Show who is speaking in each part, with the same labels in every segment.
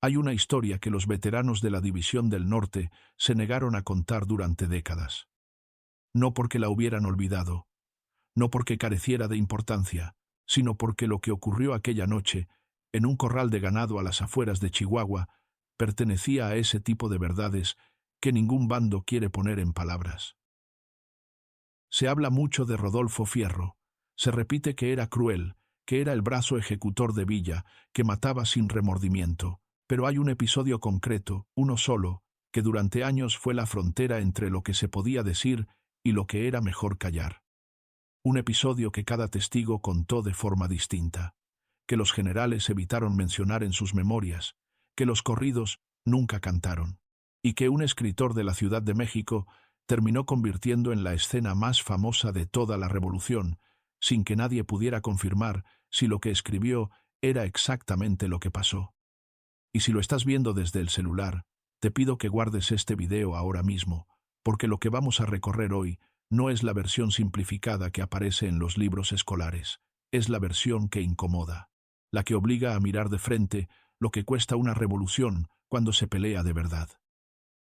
Speaker 1: Hay una historia que los veteranos de la División del Norte se negaron a contar durante décadas. No porque la hubieran olvidado, no porque careciera de importancia, sino porque lo que ocurrió aquella noche, en un corral de ganado a las afueras de Chihuahua, pertenecía a ese tipo de verdades que ningún bando quiere poner en palabras. Se habla mucho de Rodolfo Fierro. Se repite que era cruel, que era el brazo ejecutor de Villa, que mataba sin remordimiento. Pero hay un episodio concreto, uno solo, que durante años fue la frontera entre lo que se podía decir y lo que era mejor callar. Un episodio que cada testigo contó de forma distinta, que los generales evitaron mencionar en sus memorias, que los corridos nunca cantaron, y que un escritor de la Ciudad de México terminó convirtiendo en la escena más famosa de toda la revolución, sin que nadie pudiera confirmar si lo que escribió era exactamente lo que pasó. Y si lo estás viendo desde el celular, te pido que guardes este video ahora mismo, porque lo que vamos a recorrer hoy no es la versión simplificada que aparece en los libros escolares, es la versión que incomoda, la que obliga a mirar de frente lo que cuesta una revolución cuando se pelea de verdad.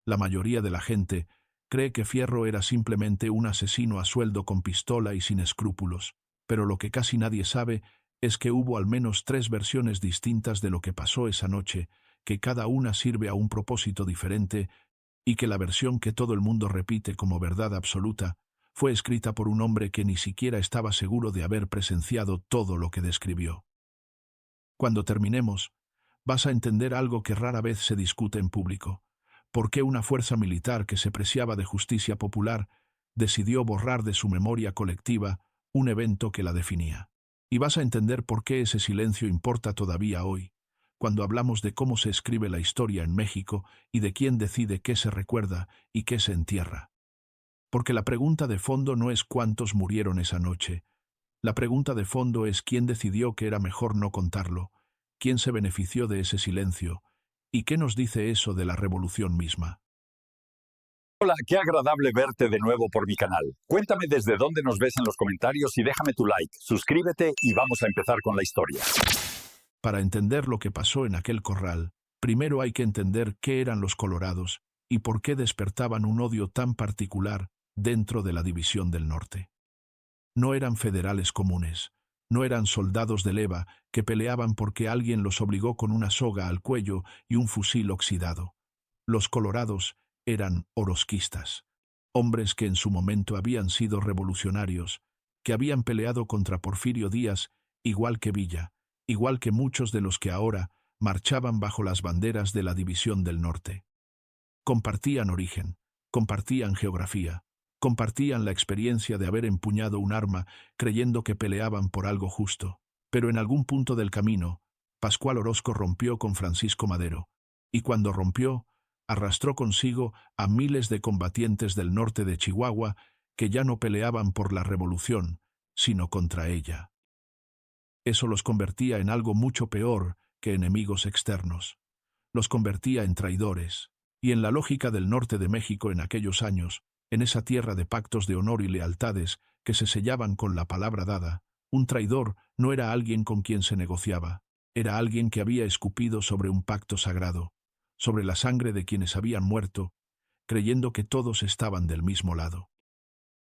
Speaker 1: La mayoría de la gente cree que Fierro era simplemente un asesino a sueldo con pistola y sin escrúpulos, pero lo que casi nadie sabe es que hubo al menos 3 versiones distintas de lo que pasó esa noche, que cada una sirve a un propósito diferente, y que la versión que todo el mundo repite como verdad absoluta fue escrita por un hombre que ni siquiera estaba seguro de haber presenciado todo lo que describió. Cuando terminemos, vas a entender algo que rara vez se discute en público: por qué una fuerza militar que se preciaba de justicia popular decidió borrar de su memoria colectiva un evento que la definía. Y vas a entender por qué ese silencio importa todavía hoy, cuando hablamos de cómo se escribe la historia en México y de quién decide qué se recuerda y qué se entierra. Porque la pregunta de fondo no es cuántos murieron esa noche. La pregunta de fondo es quién decidió que era mejor no contarlo, quién se benefició de ese silencio, y qué nos dice eso de la revolución misma.
Speaker 2: Hola, qué agradable verte de nuevo por mi canal. Cuéntame desde dónde nos ves en los comentarios y déjame tu like, suscríbete y vamos a empezar con la historia.
Speaker 1: Para entender lo que pasó en aquel corral, primero hay que entender qué eran los colorados y por qué despertaban un odio tan particular dentro de la División del Norte. No eran federales comunes, no eran soldados de leva que peleaban porque alguien los obligó con una soga al cuello y un fusil oxidado. Los colorados eran orosquistas, hombres que en su momento habían sido revolucionarios, que habían peleado contra Porfirio Díaz, igual que Villa, igual que muchos de los que ahora marchaban bajo las banderas de la División del Norte. Compartían origen, compartían geografía, compartían la experiencia de haber empuñado un arma creyendo que peleaban por algo justo. Pero en algún punto del camino, Pascual Orozco rompió con Francisco Madero, y cuando rompió, arrastró consigo a miles de combatientes del norte de Chihuahua que ya no peleaban por la revolución, sino contra ella. Eso los convertía en algo mucho peor que enemigos externos. Los convertía en traidores, y en la lógica del norte de México en aquellos años, en esa tierra de pactos de honor y lealtades que se sellaban con la palabra dada, un traidor no era alguien con quien se negociaba, era alguien que había escupido sobre un pacto sagrado, sobre la sangre de quienes habían muerto, creyendo que todos estaban del mismo lado.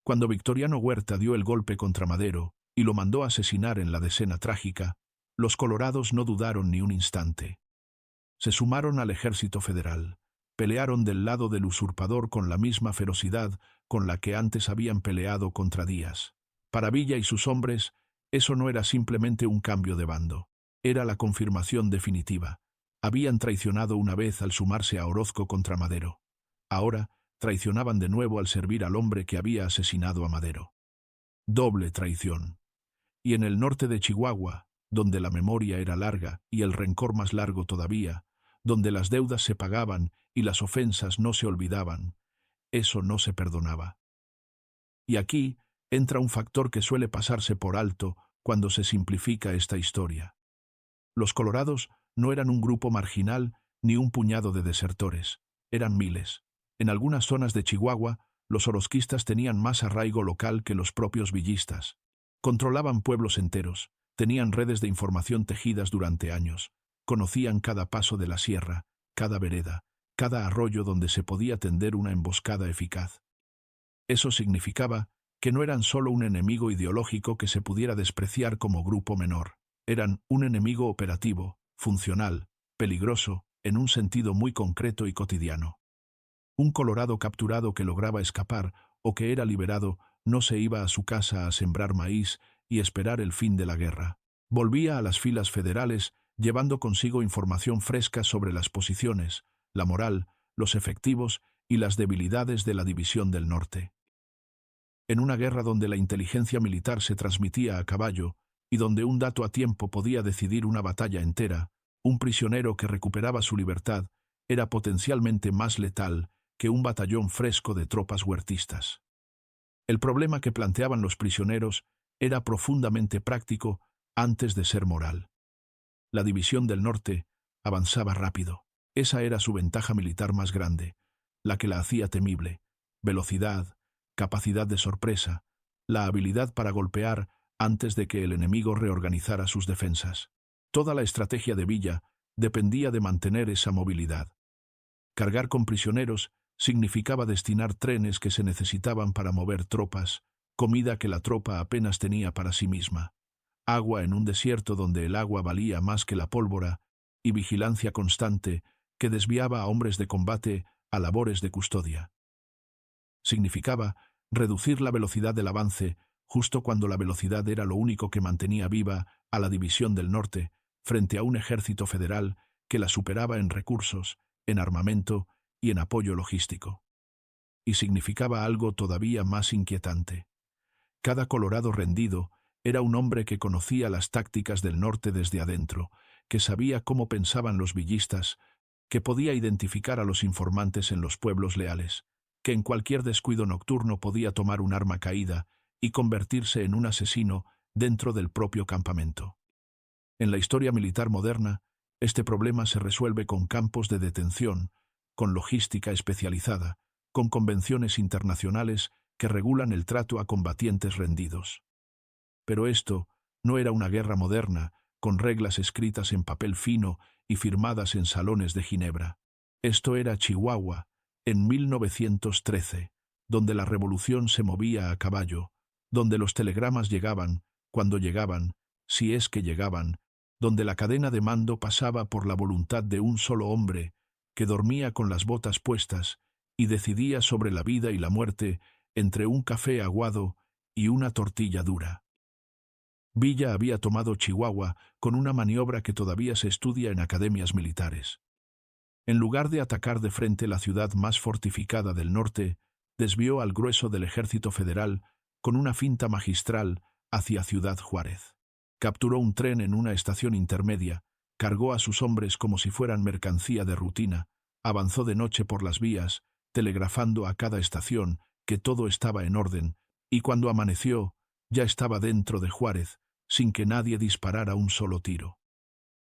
Speaker 1: Cuando Victoriano Huerta dio el golpe contra Madero y lo mandó a asesinar en la Decena Trágica, los colorados no dudaron ni un instante. Se sumaron al ejército federal, pelearon del lado del usurpador con la misma ferocidad con la que antes habían peleado contra Díaz. Para Villa y sus hombres, eso no era simplemente un cambio de bando, era la confirmación definitiva. Habían traicionado una vez al sumarse a Orozco contra Madero. Ahora traicionaban de nuevo al servir al hombre que había asesinado a Madero. Doble traición. Y en el norte de Chihuahua, donde la memoria era larga y el rencor más largo todavía, donde las deudas se pagaban y las ofensas no se olvidaban, eso no se perdonaba. Y aquí entra un factor que suele pasarse por alto cuando se simplifica esta historia. Los colorados no eran un grupo marginal ni un puñado de desertores, eran miles. En algunas zonas de Chihuahua, los orozquistas tenían más arraigo local que los propios villistas. Controlaban pueblos enteros, tenían redes de información tejidas durante años. conocían cada paso de la sierra, cada vereda, cada arroyo donde se podía tender una emboscada eficaz. Eso significaba que no eran solo un enemigo ideológico que se pudiera despreciar como grupo menor. Eran un enemigo operativo, funcional, peligroso, en un sentido muy concreto y cotidiano. Un colorado capturado que lograba escapar o que era liberado no se iba a su casa a sembrar maíz y esperar el fin de la guerra. Volvía a las filas federales llevando consigo información fresca sobre las posiciones, la moral, los efectivos y las debilidades de la División del Norte. En una guerra donde la inteligencia militar se transmitía a caballo y donde un dato a tiempo podía decidir una batalla entera, un prisionero que recuperaba su libertad era potencialmente más letal que un batallón fresco de tropas huertistas. El problema que planteaban los prisioneros era profundamente práctico antes de ser moral. La División del Norte avanzaba rápido. Esa era su ventaja militar más grande, la que la hacía temible: velocidad, capacidad de sorpresa, la habilidad para golpear antes de que el enemigo reorganizara sus defensas. Toda la estrategia de Villa dependía de mantener esa movilidad. Cargar con prisioneros significaba destinar trenes que se necesitaban para mover tropas, comida que la tropa apenas tenía para sí misma, agua en un desierto donde el agua valía más que la pólvora, y vigilancia constante que desviaba a hombres de combate a labores de custodia. Significaba reducir la velocidad del avance justo cuando la velocidad era lo único que mantenía viva a la División del Norte frente a un ejército federal que la superaba en recursos, en armamento y en apoyo logístico. Y significaba algo todavía más inquietante. Cada colorado rendido era un hombre que conocía las tácticas del norte desde adentro, que sabía cómo pensaban los villistas, que podía identificar a los informantes en los pueblos leales, que en cualquier descuido nocturno podía tomar un arma caída y convertirse en un asesino dentro del propio campamento. En la historia militar moderna, este problema se resuelve con campos de detención, con logística especializada, con convenciones internacionales que regulan el trato a combatientes rendidos. Pero esto no era una guerra moderna, con reglas escritas en papel fino y firmadas en salones de Ginebra. Esto era Chihuahua, en 1913, donde la revolución se movía a caballo, donde los telegramas llegaban, cuando llegaban, si es que llegaban, donde la cadena de mando pasaba por la voluntad de un solo hombre, que dormía con las botas puestas y decidía sobre la vida y la muerte entre un café aguado y una tortilla dura. Villa había tomado Chihuahua con una maniobra que todavía se estudia en academias militares. En lugar de atacar de frente la ciudad más fortificada del norte, desvió al grueso del ejército federal con una finta magistral hacia Ciudad Juárez. Capturó un tren en una estación intermedia, cargó a sus hombres como si fueran mercancía de rutina, avanzó de noche por las vías, telegrafando a cada estación que todo estaba en orden, y cuando amaneció, ya estaba dentro de Juárez, sin que nadie disparara un solo tiro.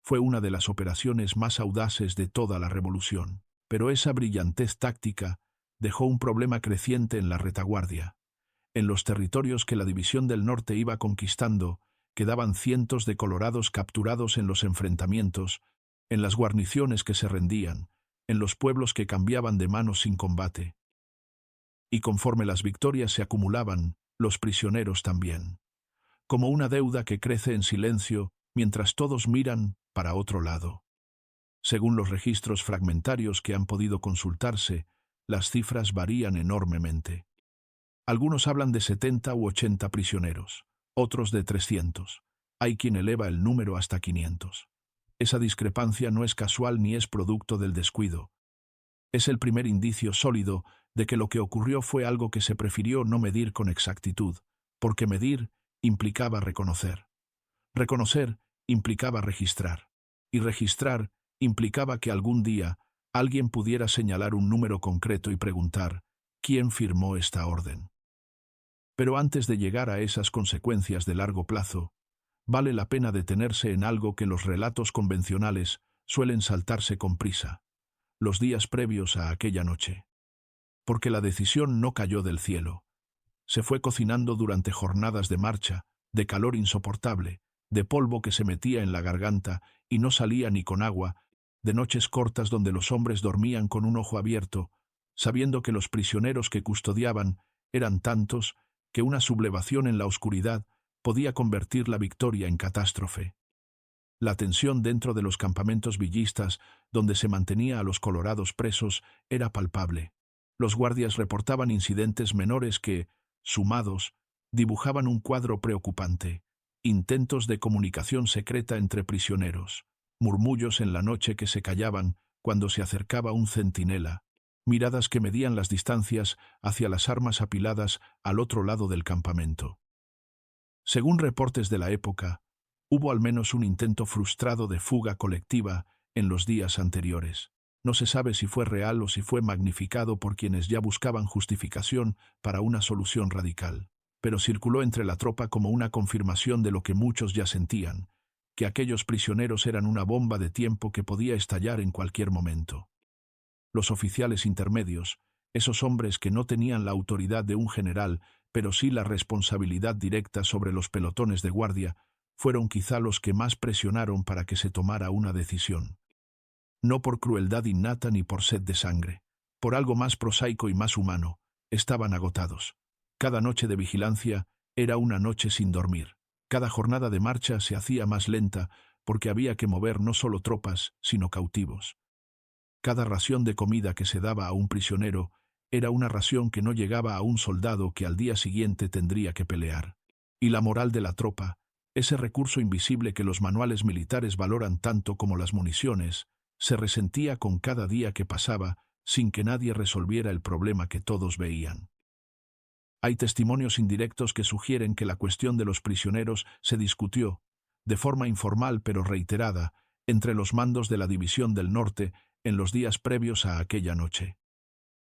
Speaker 1: Fue una de las operaciones más audaces de toda la revolución, pero esa brillantez táctica dejó un problema creciente en la retaguardia. En los territorios que la División del Norte iba conquistando, quedaban cientos de colorados capturados en los enfrentamientos, en las guarniciones que se rendían, en los pueblos que cambiaban de manos sin combate. Y conforme las victorias se acumulaban, los prisioneros también. Como una deuda que crece en silencio mientras todos miran para otro lado. Según los registros fragmentarios que han podido consultarse, las cifras varían enormemente. Algunos hablan de 70 u 80 prisioneros, otros de 300. Hay quien eleva el número hasta 500. Esa discrepancia no es casual ni es producto del descuido. Es el primer indicio sólido de que lo que ocurrió fue algo que se prefirió no medir con exactitud, porque medir implicaba reconocer. Reconocer implicaba registrar. Y registrar implicaba que algún día alguien pudiera señalar un número concreto y preguntar, ¿quién firmó esta orden? Pero antes de llegar a esas consecuencias de largo plazo, vale la pena detenerse en algo que los relatos convencionales suelen saltarse con prisa: los días previos a aquella noche. Porque la decisión no cayó del cielo. Se fue cocinando durante jornadas de marcha, de calor insoportable, de polvo que se metía en la garganta y no salía ni con agua, de noches cortas donde los hombres dormían con un ojo abierto, sabiendo que los prisioneros que custodiaban eran tantos que una sublevación en la oscuridad podía convertir la victoria en catástrofe. La tensión dentro de los campamentos villistas, donde se mantenía a los colorados presos, era palpable. Los guardias reportaban incidentes menores que, sumados, dibujaban un cuadro preocupante. Intentos de comunicación secreta entre prisioneros, murmullos en la noche que se callaban cuando se acercaba un centinela, miradas que medían las distancias hacia las armas apiladas al otro lado del campamento. Según reportes de la época, hubo al menos un intento frustrado de fuga colectiva en los días anteriores. No se sabe si fue real o si fue magnificado por quienes ya buscaban justificación para una solución radical, pero circuló entre la tropa como una confirmación de lo que muchos ya sentían, que aquellos prisioneros eran una bomba de tiempo que podía estallar en cualquier momento. Los oficiales intermedios, esos hombres que no tenían la autoridad de un general, pero sí la responsabilidad directa sobre los pelotones de guardia, fueron quizá los que más presionaron para que se tomara una decisión. No por crueldad innata ni por sed de sangre, por algo más prosaico y más humano, estaban agotados. Cada noche de vigilancia era una noche sin dormir. Cada jornada de marcha se hacía más lenta porque había que mover no solo tropas, sino cautivos. Cada ración de comida que se daba a un prisionero era una ración que no llegaba a un soldado que al día siguiente tendría que pelear. Y la moral de la tropa, ese recurso invisible que los manuales militares valoran tanto como las municiones, se resentía con cada día que pasaba sin que nadie resolviera el problema que todos veían. Hay testimonios indirectos que sugieren que la cuestión de los prisioneros se discutió, de forma informal pero reiterada, entre los mandos de la División del Norte en los días previos a aquella noche.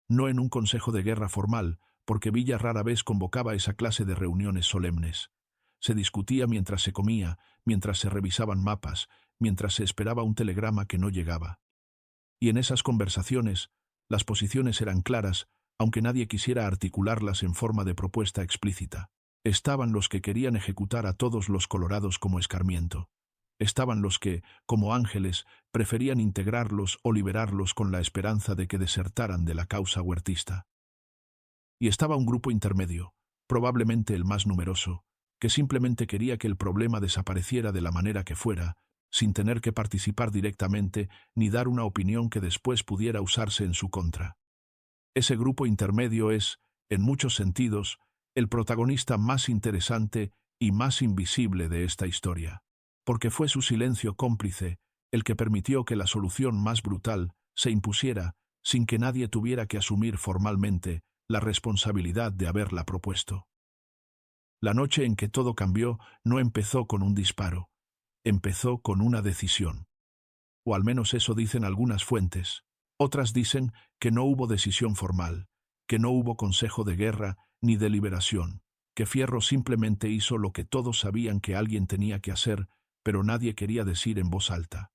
Speaker 1: No en un consejo de guerra formal, porque Villa rara vez convocaba esa clase de reuniones solemnes. Se discutía mientras se comía, mientras se revisaban mapas, mientras se esperaba un telegrama que no llegaba. Y en esas conversaciones, las posiciones eran claras, aunque nadie quisiera articularlas en forma de propuesta explícita. Estaban los que querían ejecutar a todos los colorados como escarmiento. Estaban los que, como ángeles, preferían integrarlos o liberarlos con la esperanza de que desertaran de la causa huertista. Y estaba un grupo intermedio, probablemente el más numeroso, que simplemente quería que el problema desapareciera de la manera que fuera, sin tener que participar directamente ni dar una opinión que después pudiera usarse en su contra. Ese grupo intermedio es, en muchos sentidos, el protagonista más interesante y más invisible de esta historia, porque fue su silencio cómplice el que permitió que la solución más brutal se impusiera sin que nadie tuviera que asumir formalmente la responsabilidad de haberla propuesto. La noche en que todo cambió no empezó con un disparo, empezó con una decisión. O al menos eso dicen algunas fuentes. Otras dicen que no hubo decisión formal, que no hubo consejo de guerra ni deliberación, que Fierro simplemente hizo lo que todos sabían que alguien tenía que hacer, pero nadie quería decir en voz alta.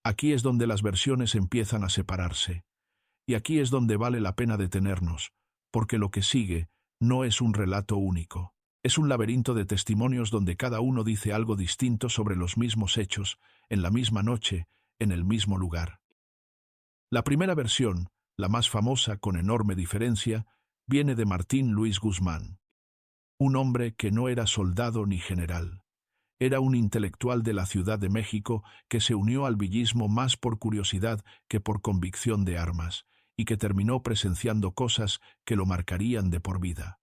Speaker 1: Aquí es donde las versiones empiezan a separarse. Y aquí es donde vale la pena detenernos, porque lo que sigue no es un relato único. Es un laberinto de testimonios donde cada uno dice algo distinto sobre los mismos hechos, en la misma noche, en el mismo lugar. La primera versión, la más famosa con enorme diferencia, viene de Martín Luis Guzmán. Un hombre que no era soldado ni general. Era un intelectual de la Ciudad de México que se unió al villismo más por curiosidad que por convicción de armas, y que terminó presenciando cosas que lo marcarían de por vida.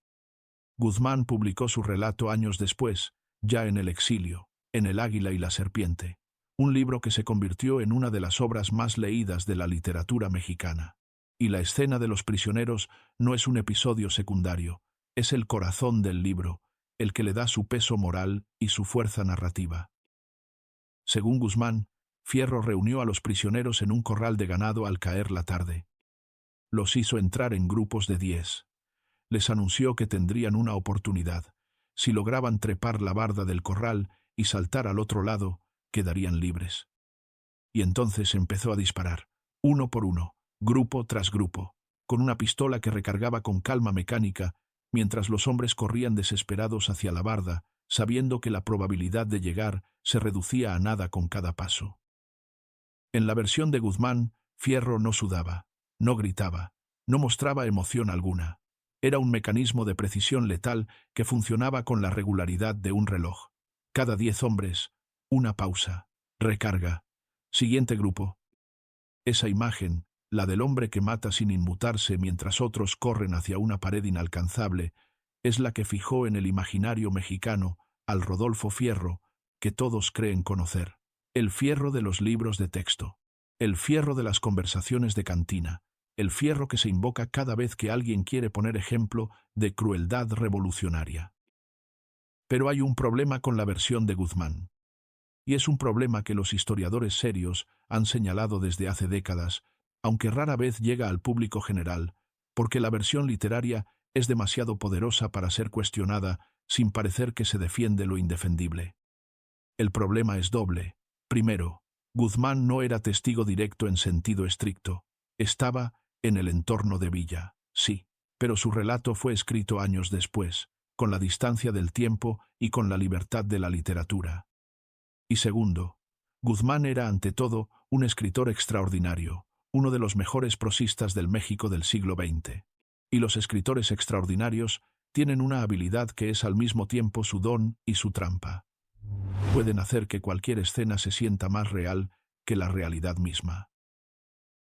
Speaker 1: Guzmán publicó su relato años después, ya en el exilio, en El Águila y la Serpiente, un libro que se convirtió en una de las obras más leídas de la literatura mexicana. Y la escena de los prisioneros no es un episodio secundario, es el corazón del libro, el que le da su peso moral y su fuerza narrativa. Según Guzmán, Fierro reunió a los prisioneros en un corral de ganado al caer la tarde. Los hizo entrar en grupos de 10. Les anunció que tendrían una oportunidad. Si lograban trepar la barda del corral y saltar al otro lado, quedarían libres. Y entonces empezó a disparar, uno por uno, grupo tras grupo, con una pistola que recargaba con calma mecánica, mientras los hombres corrían desesperados hacia la barda, sabiendo que la probabilidad de llegar se reducía a nada con cada paso. En la versión de Guzmán, Fierro no sudaba, no gritaba, no mostraba emoción alguna. Era un mecanismo de precisión letal que funcionaba con la regularidad de un reloj. Cada 10 hombres, una pausa, recarga, siguiente grupo. Esa imagen, la del hombre que mata sin inmutarse mientras otros corren hacia una pared inalcanzable, es la que fijó en el imaginario mexicano al Rodolfo Fierro, que todos creen conocer. El Fierro de los libros de texto, el Fierro de las conversaciones de cantina, el Fierro que se invoca cada vez que alguien quiere poner ejemplo de crueldad revolucionaria. Pero hay un problema con la versión de Guzmán. Y es un problema que los historiadores serios han señalado desde hace décadas, aunque rara vez llega al público general, porque la versión literaria es demasiado poderosa para ser cuestionada sin parecer que se defiende lo indefendible. El problema es doble. Primero, Guzmán no era testigo directo en sentido estricto. Estaba en el entorno de Villa, sí, pero su relato fue escrito años después, con la distancia del tiempo y con la libertad de la literatura. Y segundo, Guzmán era ante todo un escritor extraordinario, uno de los mejores prosistas del México del siglo XX. Y los escritores extraordinarios tienen una habilidad que es al mismo tiempo su don y su trampa. Pueden hacer que cualquier escena se sienta más real que la realidad misma.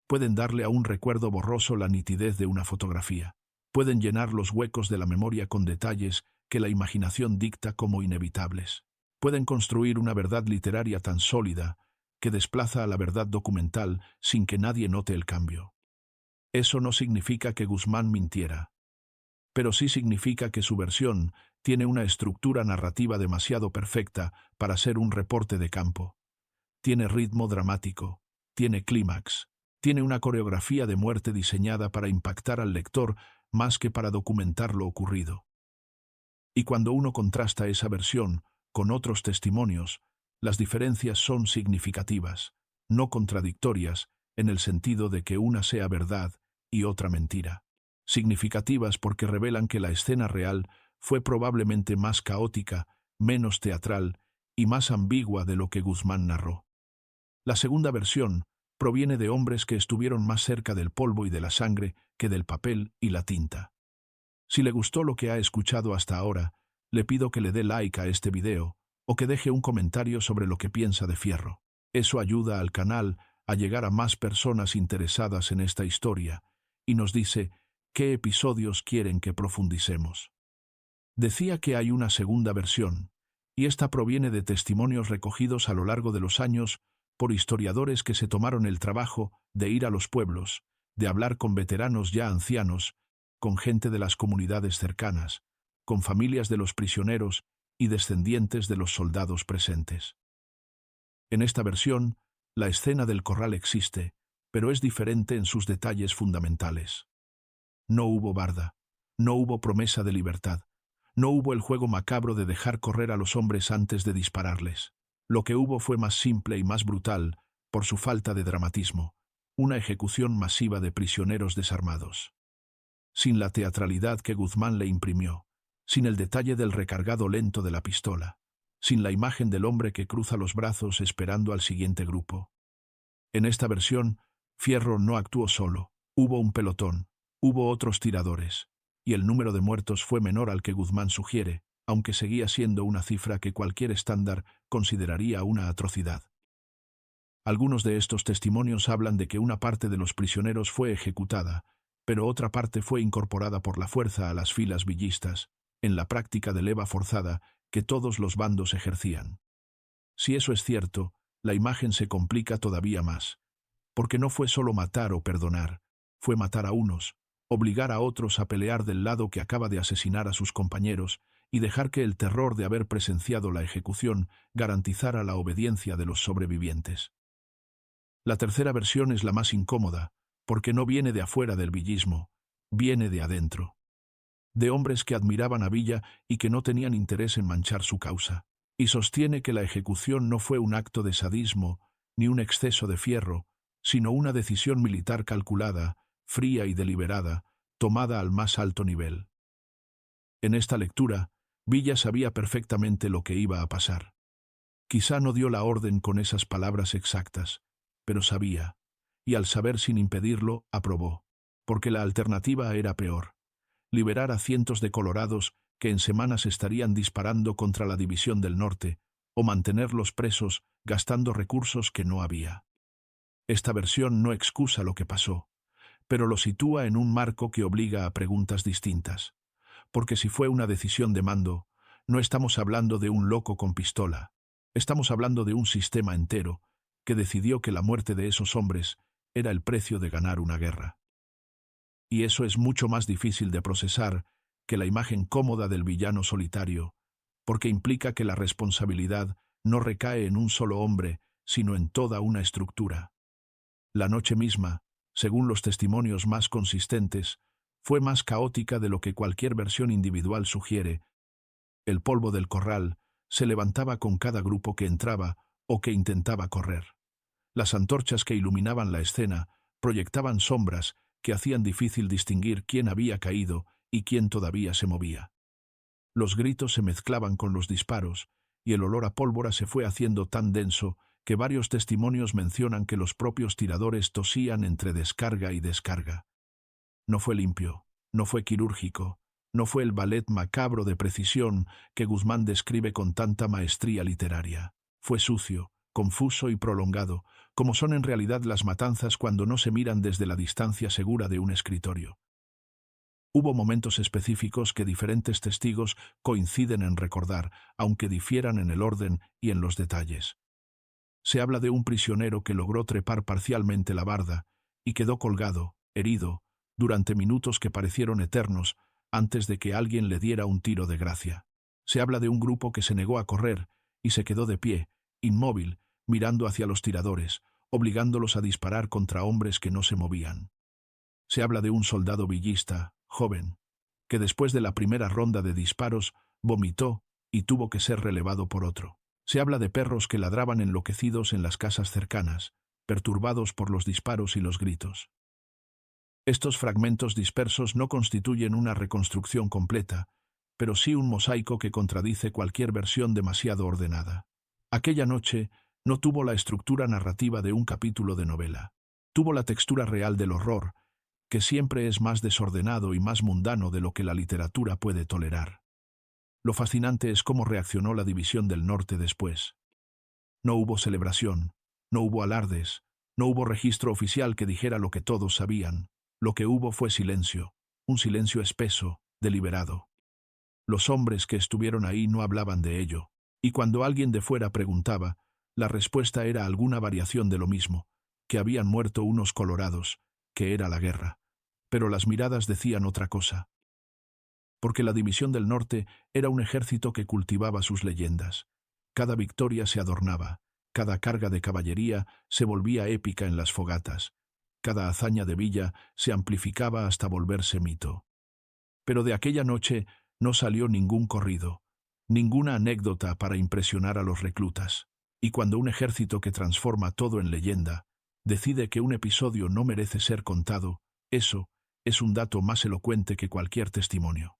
Speaker 1: Pueden darle a un recuerdo borroso la nitidez de una fotografía. Pueden llenar los huecos de la memoria con detalles que la imaginación dicta como inevitables. Pueden construir una verdad literaria tan sólida que desplaza a la verdad documental sin que nadie note el cambio. Eso no significa que Guzmán mintiera, pero sí significa que su versión tiene una estructura narrativa demasiado perfecta para ser un reporte de campo. Tiene ritmo dramático, tiene clímax, tiene una coreografía de muerte diseñada para impactar al lector más que para documentar lo ocurrido. Y cuando uno contrasta esa versión con otros testimonios, las diferencias son significativas, no contradictorias, en el sentido de que una sea verdad y otra mentira. Significativas porque revelan que la escena real fue probablemente más caótica, menos teatral y más ambigua de lo que Guzmán narró. La segunda versión proviene de hombres que estuvieron más cerca del polvo y de la sangre que del papel y la tinta. Si le gustó lo que ha escuchado hasta ahora, le pido que le dé like a este video o que deje un comentario sobre lo que piensa de Fierro. Eso ayuda al canal a llegar a más personas interesadas en esta historia y nos dice qué episodios quieren que profundicemos. Decía que hay una segunda versión, y esta proviene de testimonios recogidos a lo largo de los años por historiadores que se tomaron el trabajo de ir a los pueblos, de hablar con veteranos ya ancianos, con gente de las comunidades cercanas, con familias de los prisioneros y descendientes de los soldados presentes. En esta versión, la escena del corral existe, pero es diferente en sus detalles fundamentales. No hubo barda, no hubo promesa de libertad, no hubo el juego macabro de dejar correr a los hombres antes de dispararles. Lo que hubo fue más simple y más brutal, por su falta de dramatismo, una ejecución masiva de prisioneros desarmados. Sin la teatralidad que Guzmán le imprimió, sin el detalle del recargado lento de la pistola, sin la imagen del hombre que cruza los brazos esperando al siguiente grupo. En esta versión, Fierro no actuó solo, hubo un pelotón, hubo otros tiradores, y el número de muertos fue menor al que Guzmán sugiere, aunque seguía siendo una cifra que cualquier estándar consideraría una atrocidad. Algunos de estos testimonios hablan de que una parte de los prisioneros fue ejecutada, pero otra parte fue incorporada por la fuerza a las filas villistas, en la práctica de leva forzada que todos los bandos ejercían. Si eso es cierto, la imagen se complica todavía más, porque no fue solo matar o perdonar, fue matar a unos, obligar a otros a pelear del lado que acaba de asesinar a sus compañeros y dejar que el terror de haber presenciado la ejecución garantizara la obediencia de los sobrevivientes. La tercera versión es la más incómoda, porque no viene de afuera del villismo, viene de adentro. De hombres que admiraban a Villa y que no tenían interés en manchar su causa, y sostiene que la ejecución no fue un acto de sadismo ni un exceso de Fierro, sino una decisión militar calculada, fría y deliberada, tomada al más alto nivel. En esta lectura, Villa sabía perfectamente lo que iba a pasar. Quizá no dio la orden con esas palabras exactas, pero sabía, y al saber sin impedirlo, aprobó, porque la alternativa era peor: liberar a cientos de colorados que en semanas estarían disparando contra la División del Norte, o mantenerlos presos gastando recursos que no había. Esta versión no excusa lo que pasó, pero lo sitúa en un marco que obliga a preguntas distintas. Porque si fue una decisión de mando, no estamos hablando de un loco con pistola. Estamos hablando de un sistema entero que decidió que la muerte de esos hombres era el precio de ganar una guerra. Y eso es mucho más difícil de procesar que la imagen cómoda del villano solitario, porque implica que la responsabilidad no recae en un solo hombre, sino en toda una estructura. La noche misma, según los testimonios más consistentes, fue más caótica de lo que cualquier versión individual sugiere. El polvo del corral se levantaba con cada grupo que entraba o que intentaba correr. Las antorchas que iluminaban la escena proyectaban sombras que hacían difícil distinguir quién había caído y quién todavía se movía. Los gritos se mezclaban con los disparos, y el olor a pólvora se fue haciendo tan denso que varios testimonios mencionan que los propios tiradores tosían entre descarga y descarga. No fue limpio, no fue quirúrgico, no fue el ballet macabro de precisión que Guzmán describe con tanta maestría literaria. Fue sucio, confuso y prolongado, como son en realidad las matanzas cuando no se miran desde la distancia segura de un escritorio. Hubo momentos específicos que diferentes testigos coinciden en recordar, aunque difieran en el orden y en los detalles. Se habla de un prisionero que logró trepar parcialmente la barda y quedó colgado, herido, durante minutos que parecieron eternos antes de que alguien le diera un tiro de gracia. Se habla de un grupo que se negó a correr y se quedó de pie, inmóvil, mirando hacia los tiradores, obligándolos a disparar contra hombres que no se movían. Se habla de un soldado villista, joven, que después de la primera ronda de disparos vomitó y tuvo que ser relevado por otro. Se habla de perros que ladraban enloquecidos en las casas cercanas, perturbados por los disparos y los gritos. Estos fragmentos dispersos no constituyen una reconstrucción completa, pero sí un mosaico que contradice cualquier versión demasiado ordenada. Aquella noche no tuvo la estructura narrativa de un capítulo de novela. Tuvo la textura real del horror, que siempre es más desordenado y más mundano de lo que la literatura puede tolerar. Lo fascinante es cómo reaccionó la División del Norte después. No hubo celebración, no hubo alardes, no hubo registro oficial que dijera lo que todos sabían. Lo que hubo fue silencio, un silencio espeso, deliberado. Los hombres que estuvieron ahí no hablaban de ello, y cuando alguien de fuera preguntaba, la respuesta era alguna variación de lo mismo, que habían muerto unos colorados, que era la guerra. Pero las miradas decían otra cosa. Porque la División del Norte era un ejército que cultivaba sus leyendas. Cada victoria se adornaba, cada carga de caballería se volvía épica en las fogatas. Cada hazaña de Villa se amplificaba hasta volverse mito. Pero de aquella noche no salió ningún corrido, ninguna anécdota para impresionar a los reclutas. Y cuando un ejército que transforma todo en leyenda decide que un episodio no merece ser contado, eso es un dato más elocuente que cualquier testimonio.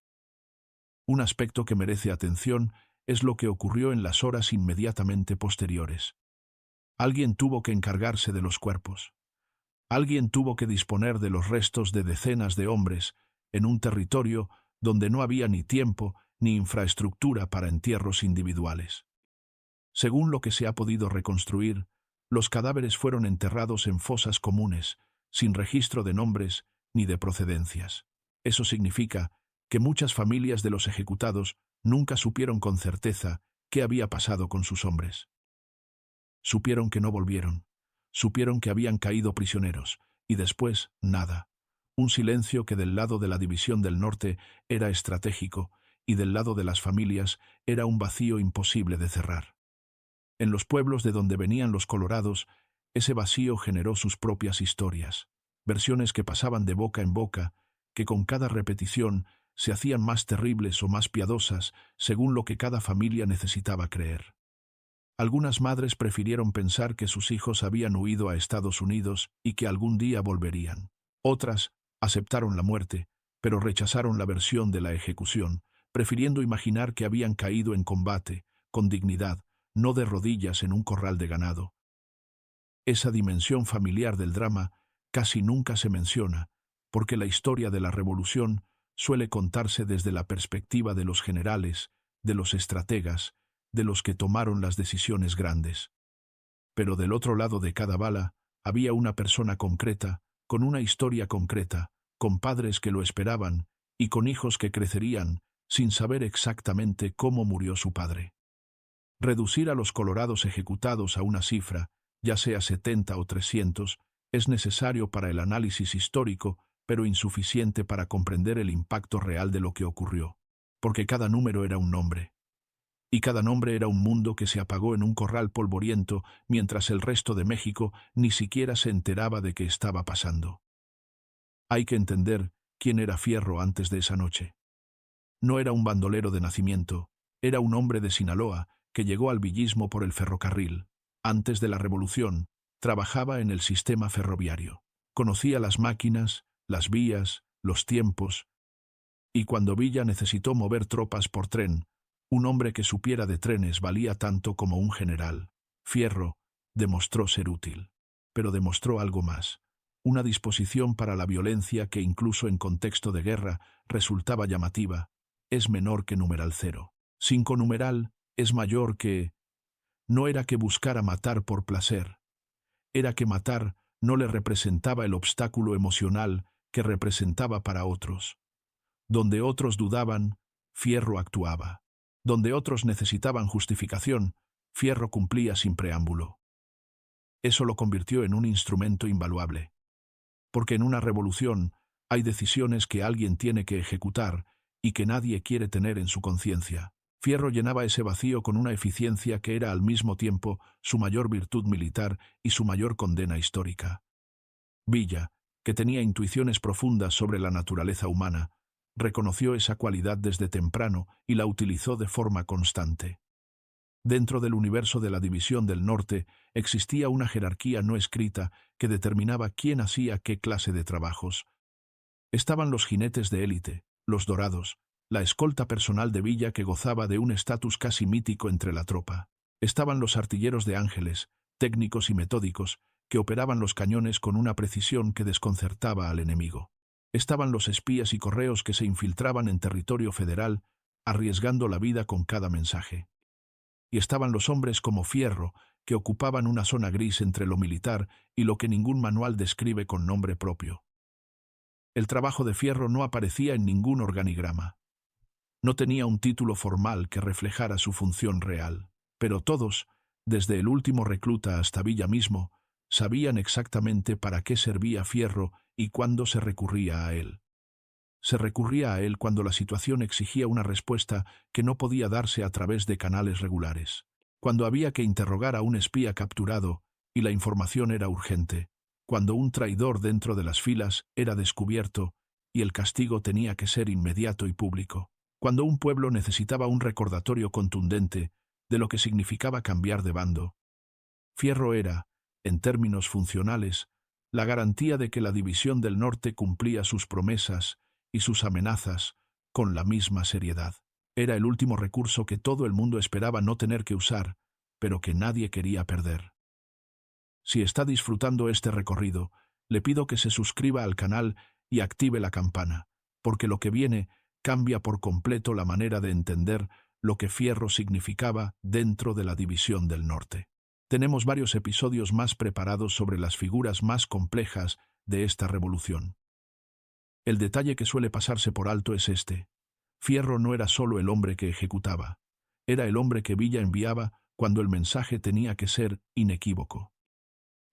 Speaker 1: Un aspecto que merece atención es lo que ocurrió en las horas inmediatamente posteriores. Alguien tuvo que encargarse de los cuerpos. Alguien tuvo que disponer de los restos de decenas de hombres en un territorio donde no había ni tiempo ni infraestructura para entierros individuales. Según lo que se ha podido reconstruir, los cadáveres fueron enterrados en fosas comunes, sin registro de nombres ni de procedencias. Eso significa que muchas familias de los ejecutados nunca supieron con certeza qué había pasado con sus hombres. Supieron que no volvieron. Supieron que habían caído prisioneros, y después, nada. Un silencio que del lado de la División del Norte era estratégico, y del lado de las familias era un vacío imposible de cerrar. En los pueblos de donde venían los colorados, ese vacío generó sus propias historias, versiones que pasaban de boca en boca, que con cada repetición se hacían más terribles o más piadosas según lo que cada familia necesitaba creer. Algunas madres prefirieron pensar que sus hijos habían huido a Estados Unidos y que algún día volverían. Otras aceptaron la muerte, pero rechazaron la versión de la ejecución, prefiriendo imaginar que habían caído en combate, con dignidad, no de rodillas en un corral de ganado. Esa dimensión familiar del drama casi nunca se menciona, porque la historia de la revolución suele contarse desde la perspectiva de los generales, de los estrategas, de los que tomaron las decisiones grandes. Pero del otro lado de cada bala había una persona concreta, con una historia concreta, con padres que lo esperaban y con hijos que crecerían sin saber exactamente cómo murió su padre. Reducir a los colorados ejecutados a una cifra, ya sea 70 o 300, es necesario para el análisis histórico, pero insuficiente para comprender el impacto real de lo que ocurrió, porque cada número era un nombre. Y cada nombre era un mundo que se apagó en un corral polvoriento mientras el resto de México ni siquiera se enteraba de qué estaba pasando. Hay que entender quién era Fierro antes de esa noche. No era un bandolero de nacimiento, era un hombre de Sinaloa que llegó al villismo por el ferrocarril. Antes de la revolución, trabajaba en el sistema ferroviario. Conocía las máquinas, las vías, los tiempos. Y cuando Villa necesitó mover tropas por tren, un hombre que supiera de trenes valía tanto como un general. Fierro demostró ser útil, pero demostró algo más. Una disposición para la violencia que incluso en contexto de guerra resultaba llamativa. Es menor que numeral 0. 5 numeral es mayor que... No era que buscara matar por placer. Era que matar no le representaba el obstáculo emocional que representaba para otros. Donde otros dudaban, Fierro actuaba. Donde otros necesitaban justificación, Fierro cumplía sin preámbulo. Eso lo convirtió en un instrumento invaluable. Porque en una revolución hay decisiones que alguien tiene que ejecutar y que nadie quiere tener en su conciencia. Fierro llenaba ese vacío con una eficiencia que era al mismo tiempo su mayor virtud militar y su mayor condena histórica. Villa, que tenía intuiciones profundas sobre la naturaleza humana, reconoció esa cualidad desde temprano y la utilizó de forma constante. Dentro del universo de la División del Norte existía una jerarquía no escrita que determinaba quién hacía qué clase de trabajos. Estaban los jinetes de élite, los dorados, la escolta personal de Villa que gozaba de un estatus casi mítico entre la tropa. Estaban los artilleros de Ángeles, técnicos y metódicos, que operaban los cañones con una precisión que desconcertaba al enemigo. Estaban los espías y correos que se infiltraban en territorio federal, arriesgando la vida con cada mensaje. Y estaban los hombres como Fierro, que ocupaban una zona gris entre lo militar y lo que ningún manual describe con nombre propio. El trabajo de Fierro no aparecía en ningún organigrama. No tenía un título formal que reflejara su función real, pero todos, desde el último recluta hasta Villa mismo, sabían exactamente para qué servía Fierro y cuándo se recurría a él. Se recurría a él cuando la situación exigía una respuesta que no podía darse a través de canales regulares, cuando había que interrogar a un espía capturado y la información era urgente, cuando un traidor dentro de las filas era descubierto y el castigo tenía que ser inmediato y público, cuando un pueblo necesitaba un recordatorio contundente de lo que significaba cambiar de bando. Fierro era, en términos funcionales, la garantía de que la División del Norte cumplía sus promesas y sus amenazas con la misma seriedad. Era el último recurso que todo el mundo esperaba no tener que usar, pero que nadie quería perder. Si está disfrutando este recorrido, le pido que se suscriba al canal y active la campana, porque lo que viene cambia por completo la manera de entender lo que Fierro significaba dentro de la División del Norte. Tenemos varios episodios más preparados sobre las figuras más complejas de esta revolución. El detalle que suele pasarse por alto es este. Fierro no era solo el hombre que ejecutaba, era el hombre que Villa enviaba cuando el mensaje tenía que ser inequívoco.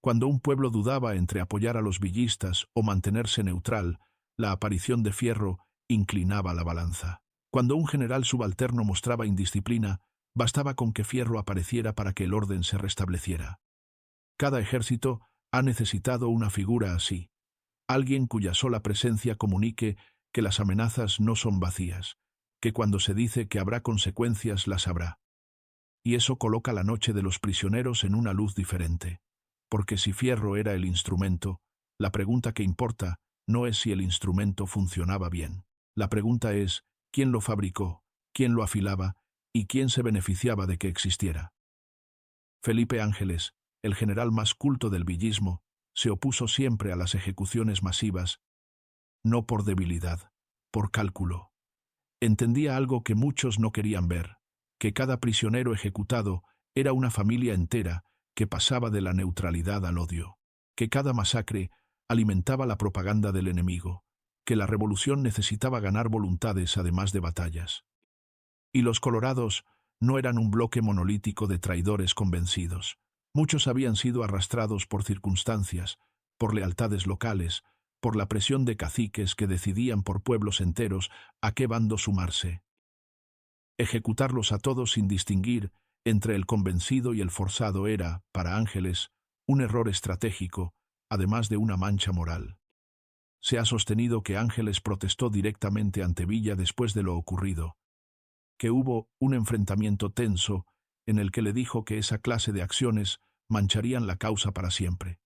Speaker 1: Cuando un pueblo dudaba entre apoyar a los villistas o mantenerse neutral, la aparición de Fierro inclinaba la balanza. Cuando un general subalterno mostraba indisciplina, bastaba con que Fierro apareciera para que el orden se restableciera. Cada ejército ha necesitado una figura así, alguien cuya sola presencia comunique que las amenazas no son vacías, que cuando se dice que habrá consecuencias las habrá. Y eso coloca la noche de los prisioneros en una luz diferente, porque si Fierro era el instrumento, la pregunta que importa no es si el instrumento funcionaba bien. La pregunta es quién lo fabricó, quién lo afilaba y quién se beneficiaba de que existiera. Felipe Ángeles, el general más culto del villismo, se opuso siempre a las ejecuciones masivas, no por debilidad, por cálculo. Entendía algo que muchos no querían ver, que cada prisionero ejecutado era una familia entera que pasaba de la neutralidad al odio, que cada masacre alimentaba la propaganda del enemigo, que la revolución necesitaba ganar voluntades además de batallas. Y los colorados no eran un bloque monolítico de traidores convencidos. Muchos habían sido arrastrados por circunstancias, por lealtades locales, por la presión de caciques que decidían por pueblos enteros a qué bando sumarse. Ejecutarlos a todos sin distinguir entre el convencido y el forzado era, para Ángeles, un error estratégico, además de una mancha moral. Se ha sostenido que Ángeles protestó directamente ante Villa después de lo ocurrido, que hubo un enfrentamiento tenso en el que le dijo que esa clase de acciones mancharían la causa para siempre,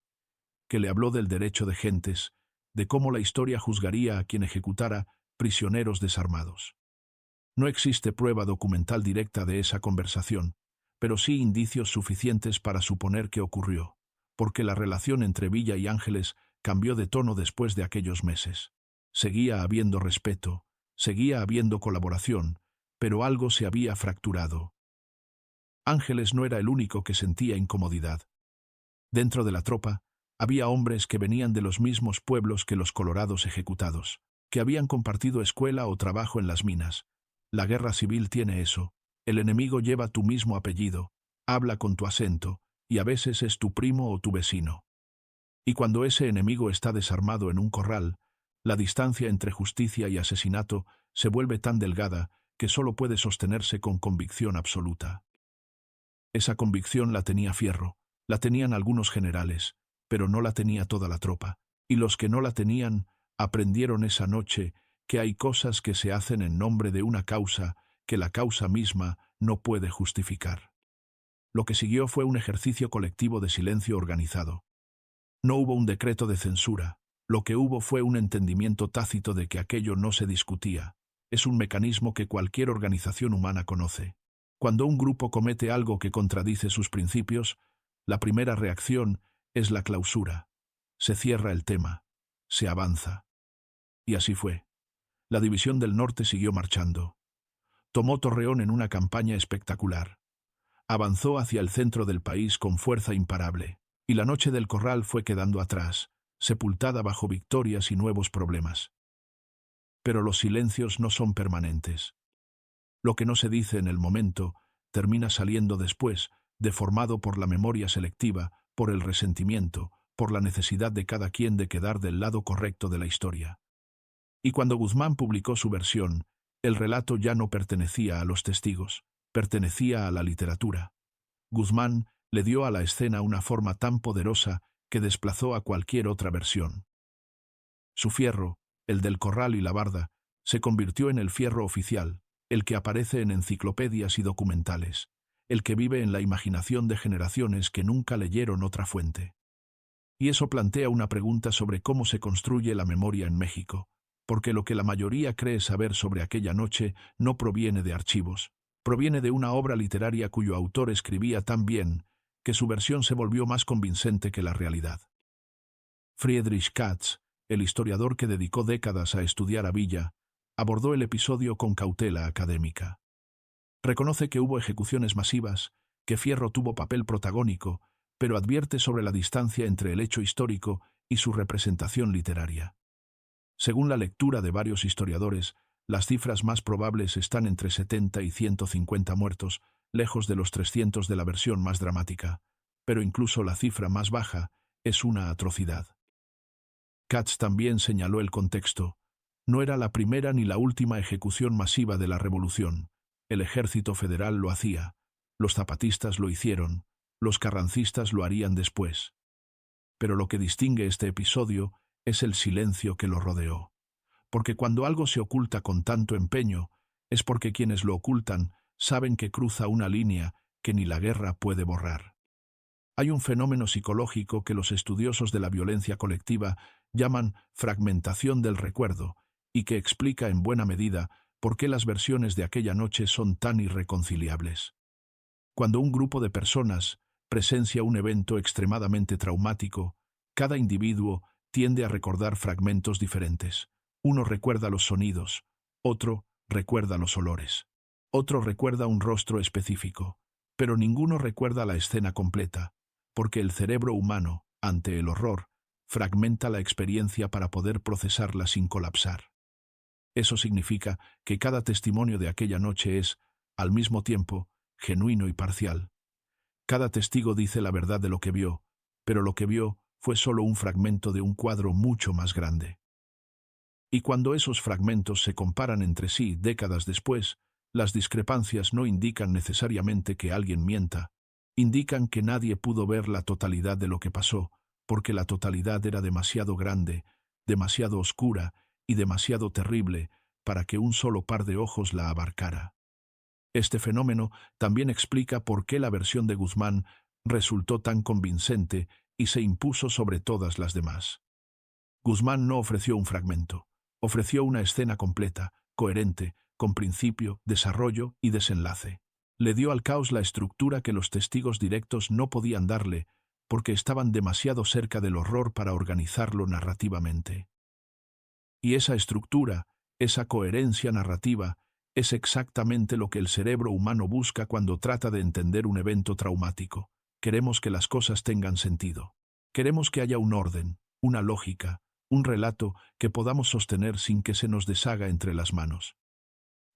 Speaker 1: que le habló del derecho de gentes, de cómo la historia juzgaría a quien ejecutara prisioneros desarmados. No existe prueba documental directa de esa conversación, pero sí indicios suficientes para suponer que ocurrió, porque la relación entre Villa y Ángeles cambió de tono después de aquellos meses. Seguía habiendo respeto, seguía habiendo colaboración, pero algo se había fracturado. Ángeles no era el único que sentía incomodidad. Dentro de la tropa, había hombres que venían de los mismos pueblos que los colorados ejecutados, que habían compartido escuela o trabajo en las minas. La guerra civil tiene eso. El enemigo lleva tu mismo apellido, habla con tu acento, y a veces es tu primo o tu vecino. Y cuando ese enemigo está desarmado en un corral, la distancia entre justicia y asesinato se vuelve tan delgada que solo puede sostenerse con convicción absoluta. Esa convicción la tenía Fierro, la tenían algunos generales, pero no la tenía toda la tropa, y los que no la tenían aprendieron esa noche que hay cosas que se hacen en nombre de una causa que la causa misma no puede justificar. Lo que siguió fue un ejercicio colectivo de silencio organizado. No hubo un decreto de censura, lo que hubo fue un entendimiento tácito de que aquello no se discutía. Es un mecanismo que cualquier organización humana conoce. Cuando un grupo comete algo que contradice sus principios, la primera reacción es la clausura. Se cierra el tema, se avanza. Y así fue. La División del Norte siguió marchando. Tomó Torreón en una campaña espectacular. Avanzó hacia el centro del país con fuerza imparable, y la noche del Corral fue quedando atrás, sepultada bajo victorias y nuevos problemas. Pero los silencios no son permanentes. Lo que no se dice en el momento termina saliendo después, deformado por la memoria selectiva, por el resentimiento, por la necesidad de cada quien de quedar del lado correcto de la historia. Y cuando Guzmán publicó su versión, el relato ya no pertenecía a los testigos, pertenecía a la literatura. Guzmán le dio a la escena una forma tan poderosa que desplazó a cualquier otra versión. Su fierro, el del corral y la barda, se convirtió en el fierro oficial, el que aparece en enciclopedias y documentales, el que vive en la imaginación de generaciones que nunca leyeron otra fuente. Y eso plantea una pregunta sobre cómo se construye la memoria en México, porque lo que la mayoría cree saber sobre aquella noche no proviene de archivos, proviene de una obra literaria cuyo autor escribía tan bien que su versión se volvió más convincente que la realidad. Friedrich Katz, el historiador que dedicó décadas a estudiar a Villa, abordó el episodio con cautela académica. Reconoce que hubo ejecuciones masivas, que Fierro tuvo papel protagónico, pero advierte sobre la distancia entre el hecho histórico y su representación literaria. Según la lectura de varios historiadores, las cifras más probables están entre 70 y 150 muertos, lejos de los 300 de la versión más dramática, pero incluso la cifra más baja es una atrocidad. Katz también señaló el contexto. No era la primera ni la última ejecución masiva de la revolución. El ejército federal lo hacía, los zapatistas lo hicieron, los carrancistas lo harían después. Pero lo que distingue este episodio es el silencio que lo rodeó. Porque cuando algo se oculta con tanto empeño, es porque quienes lo ocultan saben que cruza una línea que ni la guerra puede borrar. Hay un fenómeno psicológico que los estudiosos de la violencia colectiva llaman fragmentación del recuerdo y que explica en buena medida por qué las versiones de aquella noche son tan irreconciliables. Cuando un grupo de personas presencia un evento extremadamente traumático, cada individuo tiende a recordar fragmentos diferentes. Uno recuerda los sonidos, otro recuerda los olores, otro recuerda un rostro específico, pero ninguno recuerda la escena completa, porque el cerebro humano, ante el horror, fragmenta la experiencia para poder procesarla sin colapsar. Eso significa que cada testimonio de aquella noche es, al mismo tiempo, genuino y parcial. Cada testigo dice la verdad de lo que vio, pero lo que vio fue solo un fragmento de un cuadro mucho más grande. Y cuando esos fragmentos se comparan entre sí décadas después, las discrepancias no indican necesariamente que alguien mienta, indican que nadie pudo ver la totalidad de lo que pasó, porque la totalidad era demasiado grande, demasiado oscura y demasiado terrible para que un solo par de ojos la abarcara. Este fenómeno también explica por qué la versión de Guzmán resultó tan convincente y se impuso sobre todas las demás. Guzmán no ofreció un fragmento, ofreció una escena completa, coherente, con principio, desarrollo y desenlace. Le dio al caos la estructura que los testigos directos no podían darle, porque estaban demasiado cerca del horror para organizarlo narrativamente. Y esa estructura, esa coherencia narrativa, es exactamente lo que el cerebro humano busca cuando trata de entender un evento traumático. Queremos que las cosas tengan sentido. Queremos que haya un orden, una lógica, un relato que podamos sostener sin que se nos deshaga entre las manos.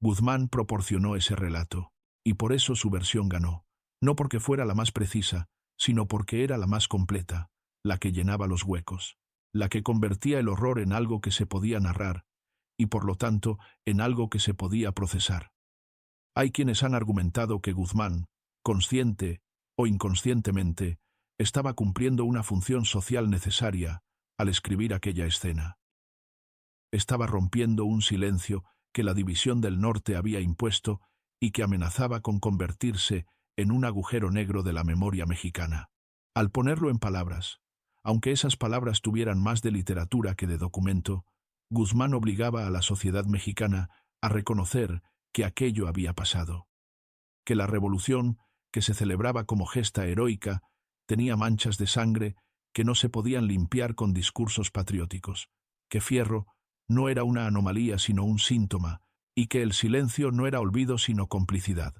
Speaker 1: Guzmán proporcionó ese relato, y por eso su versión ganó, no porque fuera la más precisa, sino porque era la más completa, la que llenaba los huecos, la que convertía el horror en algo que se podía narrar, y por lo tanto en algo que se podía procesar. Hay quienes han argumentado que Guzmán, consciente o inconscientemente, estaba cumpliendo una función social necesaria al escribir aquella escena. Estaba rompiendo un silencio que la división del norte había impuesto y que amenazaba con convertirse en un agujero negro de la memoria mexicana. Al ponerlo en palabras, aunque esas palabras tuvieran más de literatura que de documento, Guzmán obligaba a la sociedad mexicana a reconocer que aquello había pasado, que la revolución, que se celebraba como gesta heroica, tenía manchas de sangre que no se podían limpiar con discursos patrióticos, que Fierro no era una anomalía sino un síntoma, y que el silencio no era olvido sino complicidad.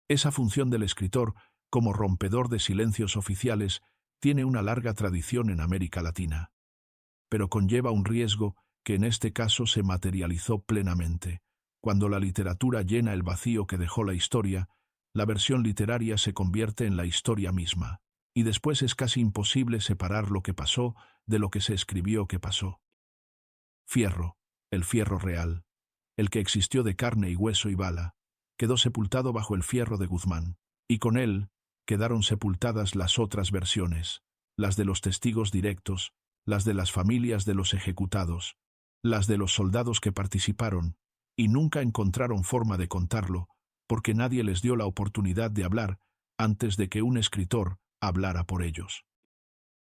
Speaker 1: Esa función del escritor, como rompedor de silencios oficiales, tiene una larga tradición en América Latina, pero conlleva un riesgo que en este caso se materializó plenamente. Cuando la literatura llena el vacío que dejó la historia, la versión literaria se convierte en la historia misma, y después es casi imposible separar lo que pasó de lo que se escribió que pasó. Fierro, el Fierro real, el que existió de carne y hueso y bala, quedó sepultado bajo el Fierro de Guzmán, y con él quedaron sepultadas las otras versiones, las de los testigos directos, las de las familias de los ejecutados, las de los soldados que participaron, y nunca encontraron forma de contarlo, porque nadie les dio la oportunidad de hablar antes de que un escritor hablara por ellos.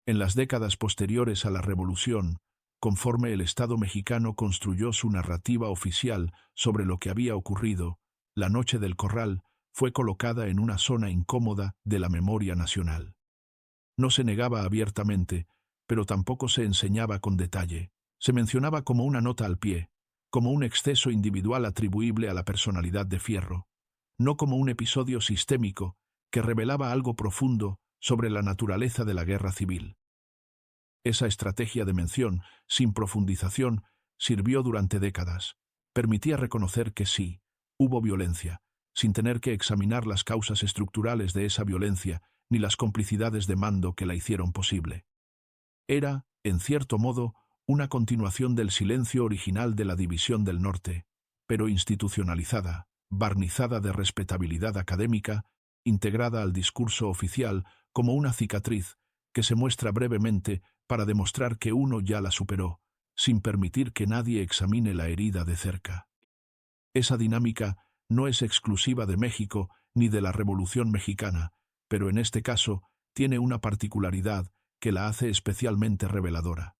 Speaker 1: En las décadas posteriores a la Revolución, conforme el Estado mexicano construyó su narrativa oficial sobre lo que había ocurrido, la Noche del Corral fue colocada en una zona incómoda de la memoria nacional. No se negaba abiertamente, pero tampoco se enseñaba con detalle. Se mencionaba como una nota al pie, como un exceso individual atribuible a la personalidad de Fierro, no como un episodio sistémico que revelaba algo profundo sobre la naturaleza de la guerra civil. Esa estrategia de mención, sin profundización, sirvió durante décadas. Permitía reconocer que sí, hubo violencia, sin tener que examinar las causas estructurales de esa violencia ni las complicidades de mando que la hicieron posible. Era, en cierto modo, una continuación del silencio original de la División del Norte, pero institucionalizada, barnizada de respetabilidad académica, integrada al discurso oficial como una cicatriz que se muestra brevemente para demostrar que uno ya la superó, sin permitir que nadie examine la herida de cerca. Esa dinámica no es exclusiva de México ni de la Revolución Mexicana, pero en este caso tiene una particularidad que la hace especialmente reveladora.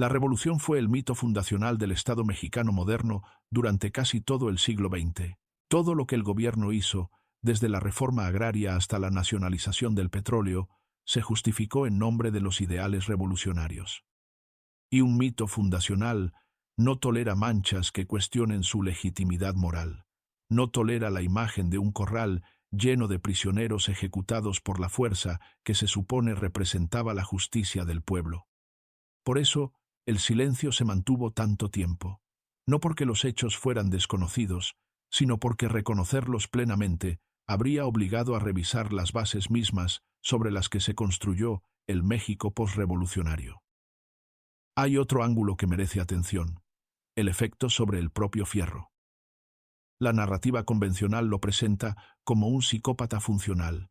Speaker 1: La Revolución fue el mito fundacional del Estado mexicano moderno durante casi todo el siglo XX. Todo lo que el gobierno hizo desde la reforma agraria hasta la nacionalización del petróleo, se justificó en nombre de los ideales revolucionarios. Y un mito fundacional no tolera manchas que cuestionen su legitimidad moral. No tolera la imagen de un corral lleno de prisioneros ejecutados por la fuerza que se supone representaba la justicia del pueblo. Por eso, el silencio se mantuvo tanto tiempo. No porque los hechos fueran desconocidos, sino porque reconocerlos plenamente habría obligado a revisar las bases mismas sobre las que se construyó el México posrevolucionario. Hay otro ángulo que merece atención: el efecto sobre el propio Fierro. La narrativa convencional lo presenta como un psicópata funcional,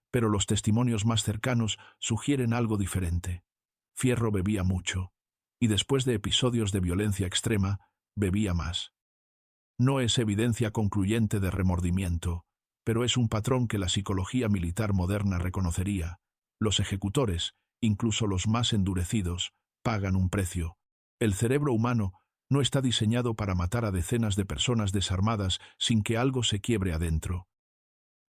Speaker 1: pero los testimonios más cercanos sugieren algo diferente. Fierro bebía mucho, y después de episodios de violencia extrema, bebía más. No es evidencia concluyente de remordimiento, pero es un patrón que la psicología militar moderna reconocería. Los ejecutores, incluso los más endurecidos, pagan un precio. El cerebro humano no está diseñado para matar a decenas de personas desarmadas sin que algo se quiebre adentro.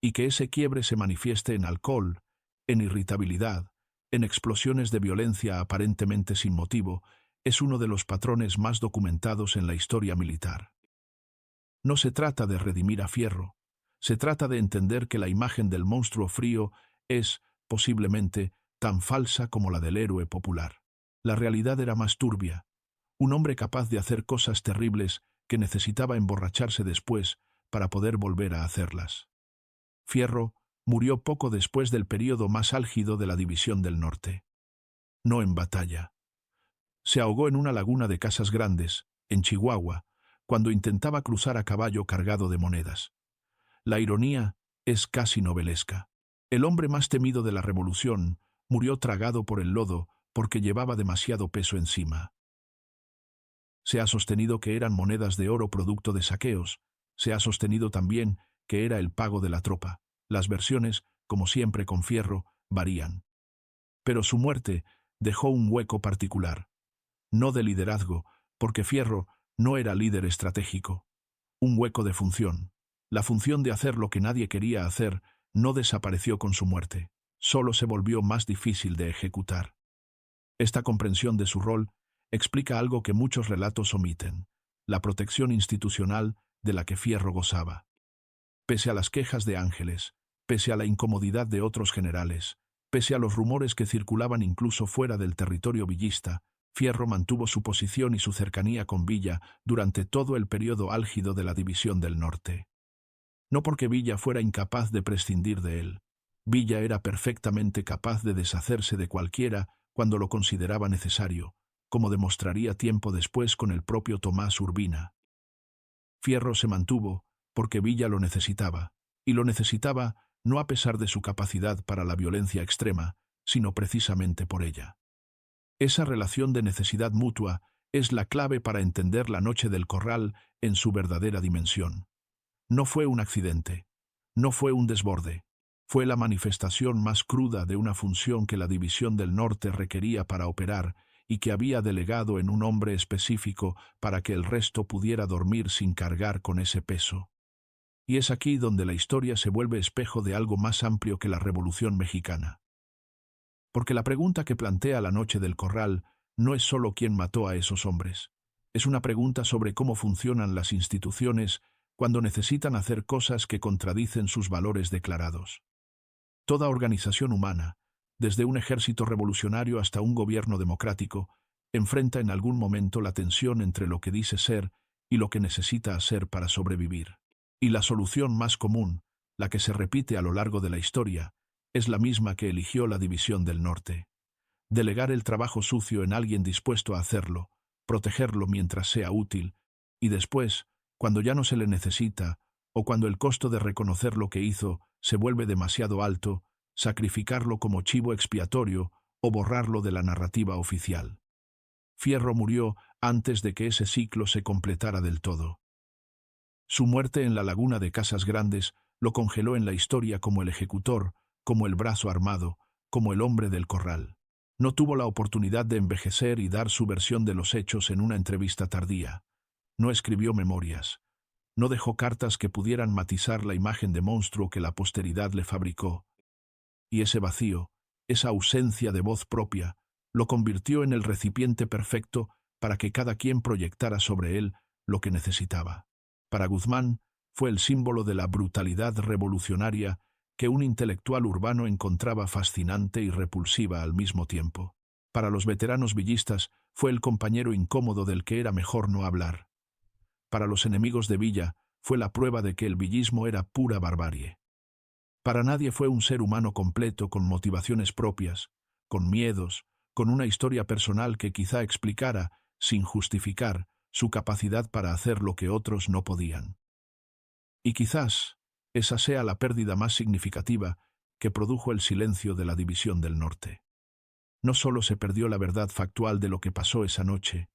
Speaker 1: Y que ese quiebre se manifieste en alcohol, en irritabilidad, en explosiones de violencia aparentemente sin motivo, es uno de los patrones más documentados en la historia militar. No se trata de redimir a Fierro, se trata de entender que la imagen del monstruo frío es, posiblemente, tan falsa como la del héroe popular. La realidad era más turbia. Un hombre capaz de hacer cosas terribles que necesitaba emborracharse después para poder volver a hacerlas. Fierro murió poco después del período más álgido de la División del Norte. No en batalla. Se ahogó en una laguna de Casas Grandes, en Chihuahua, cuando intentaba cruzar a caballo cargado de monedas. La ironía es casi novelesca. El hombre más temido de la revolución murió tragado por el lodo porque llevaba demasiado peso encima. Se ha sostenido que eran monedas de oro producto de saqueos. Se ha sostenido también que era el pago de la tropa. Las versiones, como siempre con Fierro, varían. Pero su muerte dejó un hueco particular. No de liderazgo, porque Fierro no era líder estratégico. Un hueco de función. La función de hacer lo que nadie quería hacer no desapareció con su muerte. Solo se volvió más difícil de ejecutar. Esta comprensión de su rol explica algo que muchos relatos omiten: la protección institucional de la que Fierro gozaba. Pese a las quejas de Ángeles, pese a la incomodidad de otros generales, pese a los rumores que circulaban incluso fuera del territorio villista, Fierro mantuvo su posición y su cercanía con Villa durante todo el periodo álgido de la División del Norte. No porque Villa fuera incapaz de prescindir de él. Villa era perfectamente capaz de deshacerse de cualquiera cuando lo consideraba necesario, como demostraría tiempo después con el propio Tomás Urbina. Fierro se mantuvo porque Villa lo necesitaba, y lo necesitaba no a pesar de su capacidad para la violencia extrema, sino precisamente por ella. Esa relación de necesidad mutua es la clave para entender la Noche del Corral en su verdadera dimensión. No fue un accidente, no fue un desborde, fue la manifestación más cruda de una función que la División del Norte requería para operar y que había delegado en un hombre específico para que el resto pudiera dormir sin cargar con ese peso. Y es aquí donde la historia se vuelve espejo de algo más amplio que la Revolución Mexicana. Porque la pregunta que plantea la Noche del Corral no es solo quién mató a esos hombres. Es una pregunta sobre cómo funcionan las instituciones cuando necesitan hacer cosas que contradicen sus valores declarados. Toda organización humana, desde un ejército revolucionario hasta un gobierno democrático, enfrenta en algún momento la tensión entre lo que dice ser y lo que necesita hacer para sobrevivir. Y la solución más común, la que se repite a lo largo de la historia, es la misma que eligió la División del Norte. Delegar el trabajo sucio en alguien dispuesto a hacerlo, protegerlo mientras sea útil, y después, cuando ya no se le necesita, o cuando el costo de reconocer lo que hizo se vuelve demasiado alto, sacrificarlo como chivo expiatorio o borrarlo de la narrativa oficial. Fierro murió antes de que ese ciclo se completara del todo. Su muerte en la laguna de Casas Grandes lo congeló en la historia como el ejecutor, como el brazo armado, como el hombre del corral. No tuvo la oportunidad de envejecer y dar su versión de los hechos en una entrevista tardía. No escribió memorias. No dejó cartas que pudieran matizar la imagen de monstruo que la posteridad le fabricó. Y ese vacío, esa ausencia de voz propia, lo convirtió en el recipiente perfecto para que cada quien proyectara sobre él lo que necesitaba. Para Guzmán, fue el símbolo de la brutalidad revolucionaria que un intelectual urbano encontraba fascinante y repulsiva al mismo tiempo. Para los veteranos villistas, fue el compañero incómodo del que era mejor no hablar. Para los enemigos de Villa, fue la prueba de que el villismo era pura barbarie. Para nadie fue un ser humano completo, con motivaciones propias, con miedos, con una historia personal que quizá explicara, sin justificar, su capacidad para hacer lo que otros no podían. Y quizás esa sea la pérdida más significativa que produjo el silencio de la División del Norte. No solo se perdió la verdad factual de lo que pasó esa noche,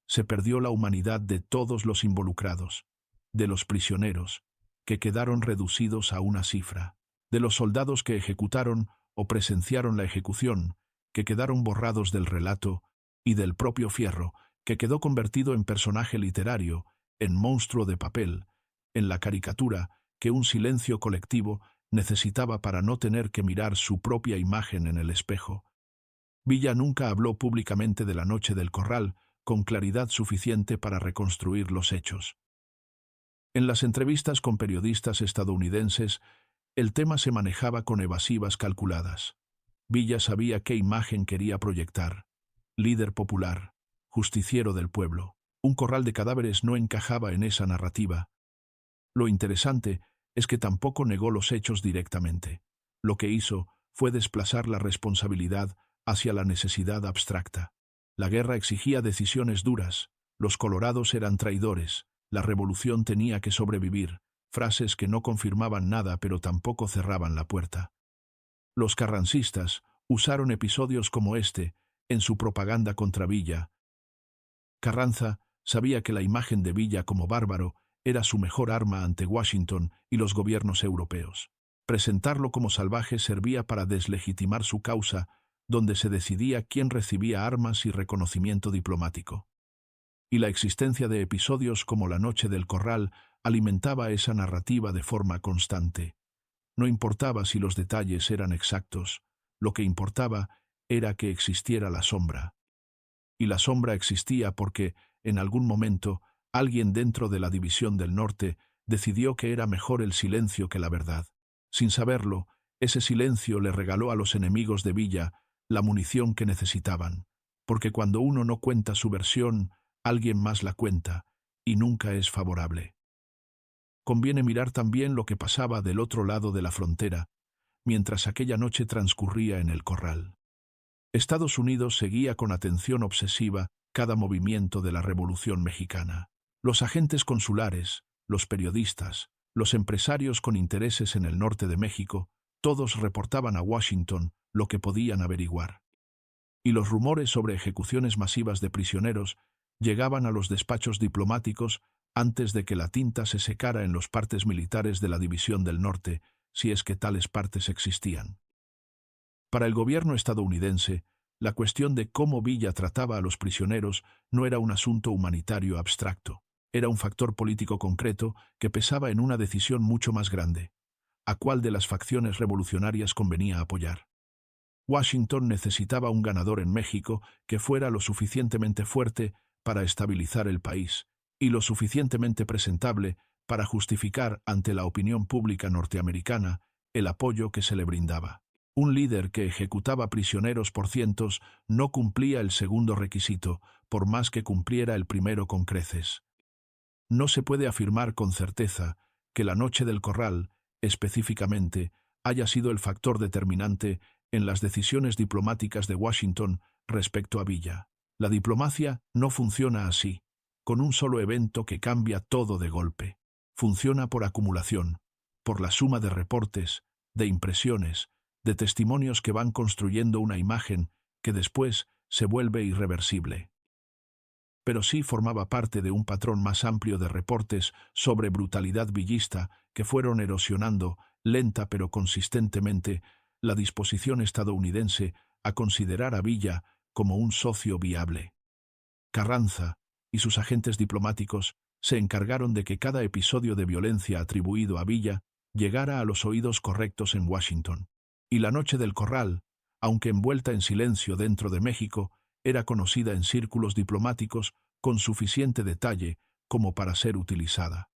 Speaker 1: se perdió la humanidad de todos los involucrados, de los prisioneros, que quedaron reducidos a una cifra, de los soldados que ejecutaron o presenciaron la ejecución, que quedaron borrados del relato, y del propio Fierro, que quedó convertido en personaje literario, en monstruo de papel, en la caricatura que un silencio colectivo necesitaba para no tener que mirar su propia imagen en el espejo. Villa nunca habló públicamente de la noche del Corral con claridad suficiente para reconstruir los hechos. En las entrevistas con periodistas estadounidenses, el tema se manejaba con evasivas calculadas. Villa sabía qué imagen quería proyectar: líder popular, justiciero del pueblo. Un corral de cadáveres no encajaba en esa narrativa. Lo interesante es que tampoco negó los hechos directamente. Lo que hizo fue desplazar la responsabilidad hacia la necesidad abstracta. La guerra exigía decisiones duras, los colorados eran traidores, la revolución tenía que sobrevivir, frases que no confirmaban nada pero tampoco cerraban la puerta. Los carrancistas usaron episodios como este en su propaganda contra Villa. Carranza sabía que la imagen de Villa como bárbaro era su mejor arma ante Washington y los gobiernos europeos. Presentarlo como salvaje servía para deslegitimar su causa, donde se decidía quién recibía armas y reconocimiento diplomático. Y la existencia de episodios como la Noche del Corral alimentaba esa narrativa de forma constante. No importaba si los detalles eran exactos, lo que importaba era que existiera la sombra. Y la sombra existía porque, en algún momento, alguien dentro de la División del Norte decidió que era mejor el silencio que la verdad. Sin saberlo, ese silencio le regaló a los enemigos de Villa la munición que necesitaban, porque cuando uno no cuenta su versión, alguien más la cuenta, y nunca es favorable. Conviene mirar también lo que pasaba del otro lado de la frontera, mientras aquella noche transcurría en el Corral. Estados Unidos seguía con atención obsesiva cada movimiento de la Revolución Mexicana. Los agentes consulares, los periodistas, los empresarios con intereses en el norte de México, todos reportaban a Washington lo que podían averiguar. Y los rumores sobre ejecuciones masivas de prisioneros llegaban a los despachos diplomáticos antes de que la tinta se secara en los partes militares de la División del Norte, si es que tales partes existían. Para el gobierno estadounidense, la cuestión de cómo Villa trataba a los prisioneros no era un asunto humanitario abstracto, era un factor político concreto que pesaba en una decisión mucho más grande: ¿a cuál de las facciones revolucionarias convenía apoyar? Washington necesitaba un ganador en México que fuera lo suficientemente fuerte para estabilizar el país y lo suficientemente presentable para justificar ante la opinión pública norteamericana el apoyo que se le brindaba. Un líder que ejecutaba prisioneros por cientos no cumplía el segundo requisito, por más que cumpliera el primero con creces. No se puede afirmar con certeza que la Noche del Corral, específicamente, haya sido el factor determinante en las decisiones diplomáticas de Washington respecto a Villa. La diplomacia no funciona así, con un solo evento que cambia todo de golpe. Funciona por acumulación, por la suma de reportes, de impresiones, de testimonios que van construyendo una imagen que después se vuelve irreversible. Pero sí formaba parte de un patrón más amplio de reportes sobre brutalidad villista que fueron erosionando, lenta pero consistentemente, la disposición estadounidense a considerar a Villa como un socio viable. Carranza y sus agentes diplomáticos se encargaron de que cada episodio de violencia atribuido a Villa llegara a los oídos correctos en Washington. Y la Noche del Corral, aunque envuelta en silencio dentro de México, era conocida en círculos diplomáticos con suficiente detalle como para ser utilizada.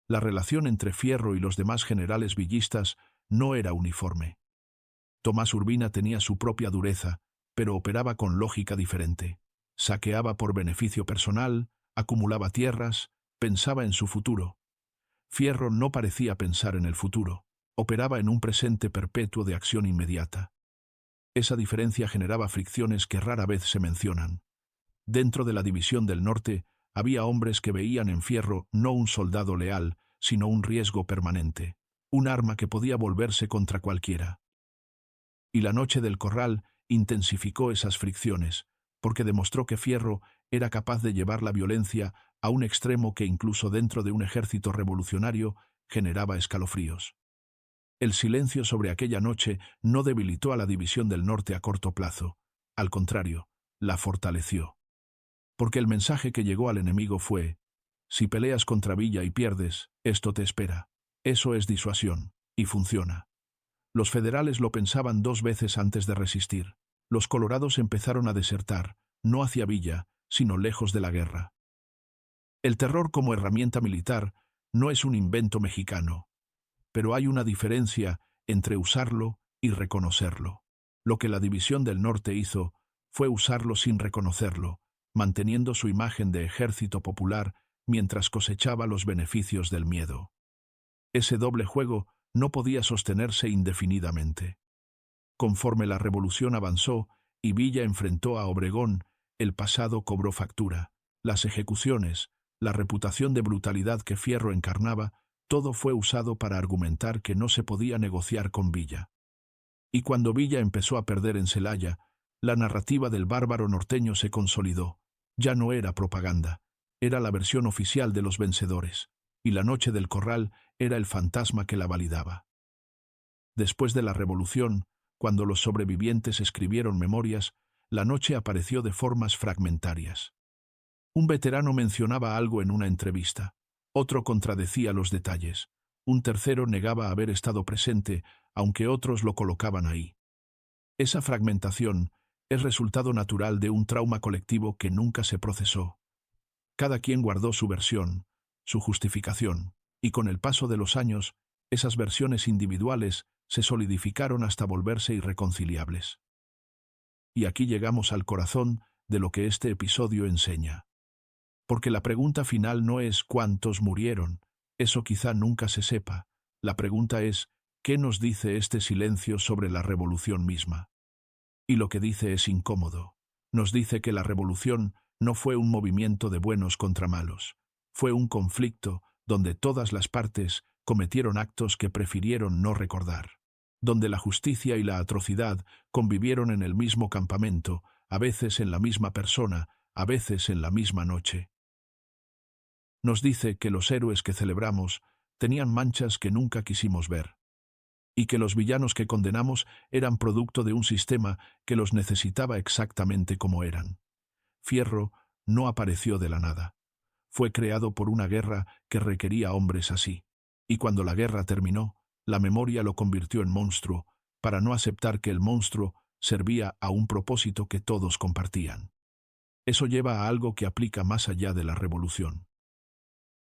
Speaker 1: La relación entre Fierro y los demás generales villistas no era uniforme. Tomás Urbina tenía su propia dureza, pero operaba con lógica diferente. Saqueaba por beneficio personal, acumulaba tierras, pensaba en su futuro. Fierro no parecía pensar en el futuro, operaba en un presente perpetuo de acción inmediata. Esa diferencia generaba fricciones que rara vez se mencionan. Dentro de la División del Norte había hombres que veían en Fierro no un soldado leal, sino un riesgo permanente, un arma que podía volverse contra cualquiera. Y la Noche del Corral intensificó esas fricciones, porque demostró que Fierro era capaz de llevar la violencia a un extremo que incluso dentro de un ejército revolucionario generaba escalofríos. El silencio sobre aquella noche no debilitó a la División del Norte a corto plazo, al contrario, la fortaleció. Porque el mensaje que llegó al enemigo fue: si peleas contra Villa y pierdes, esto te espera. Eso es disuasión, y funciona. Los federales lo pensaban 2 veces antes de resistir. Los colorados empezaron a desertar, no hacia Villa, sino lejos de la guerra. El terror como herramienta militar no es un invento mexicano, pero hay una diferencia entre usarlo y reconocerlo. Lo que la División del Norte hizo fue usarlo sin reconocerlo, manteniendo su imagen de ejército popular mientras cosechaba los beneficios del miedo. Ese doble juego no podía sostenerse indefinidamente. Conforme la revolución avanzó y Villa enfrentó a Obregón, el pasado cobró factura. Las ejecuciones, la reputación de brutalidad que Fierro encarnaba, todo fue usado para argumentar que no se podía negociar con Villa. Y cuando Villa empezó a perder en Celaya, la narrativa del bárbaro norteño se consolidó. Ya no era propaganda, era la versión oficial de los vencedores, y la Noche del Corral era el fantasma que la validaba. Después de la revolución, cuando los sobrevivientes escribieron memorias, la noche apareció de formas fragmentarias. Un veterano mencionaba algo en una entrevista, otro contradecía los detalles, un tercero negaba haber estado presente, aunque otros lo colocaban ahí. Esa fragmentación es resultado natural de un trauma colectivo que nunca se procesó. Cada quien guardó su versión, su justificación, y con el paso de los años, esas versiones individuales se solidificaron hasta volverse irreconciliables. Y aquí llegamos al corazón de lo que este episodio enseña. Porque la pregunta final no es ¿cuántos murieron? Eso quizá nunca se sepa. La pregunta es ¿qué nos dice este silencio sobre la revolución misma? Y lo que dice es incómodo. Nos dice que la revolución no fue un movimiento de buenos contra malos. Fue un conflicto donde todas las partes cometieron actos que prefirieron no recordar, donde la justicia y la atrocidad convivieron en el mismo campamento, a veces en la misma persona, a veces en la misma noche. Nos dice que los héroes que celebramos tenían manchas que nunca quisimos ver, y que los villanos que condenamos eran producto de un sistema que los necesitaba exactamente como eran. Fierro no apareció de la nada. Fue creado por una guerra que requería hombres así. Y cuando la guerra terminó, la memoria lo convirtió en monstruo, para no aceptar que el monstruo servía a un propósito que todos compartían. Eso lleva a algo que aplica más allá de la revolución.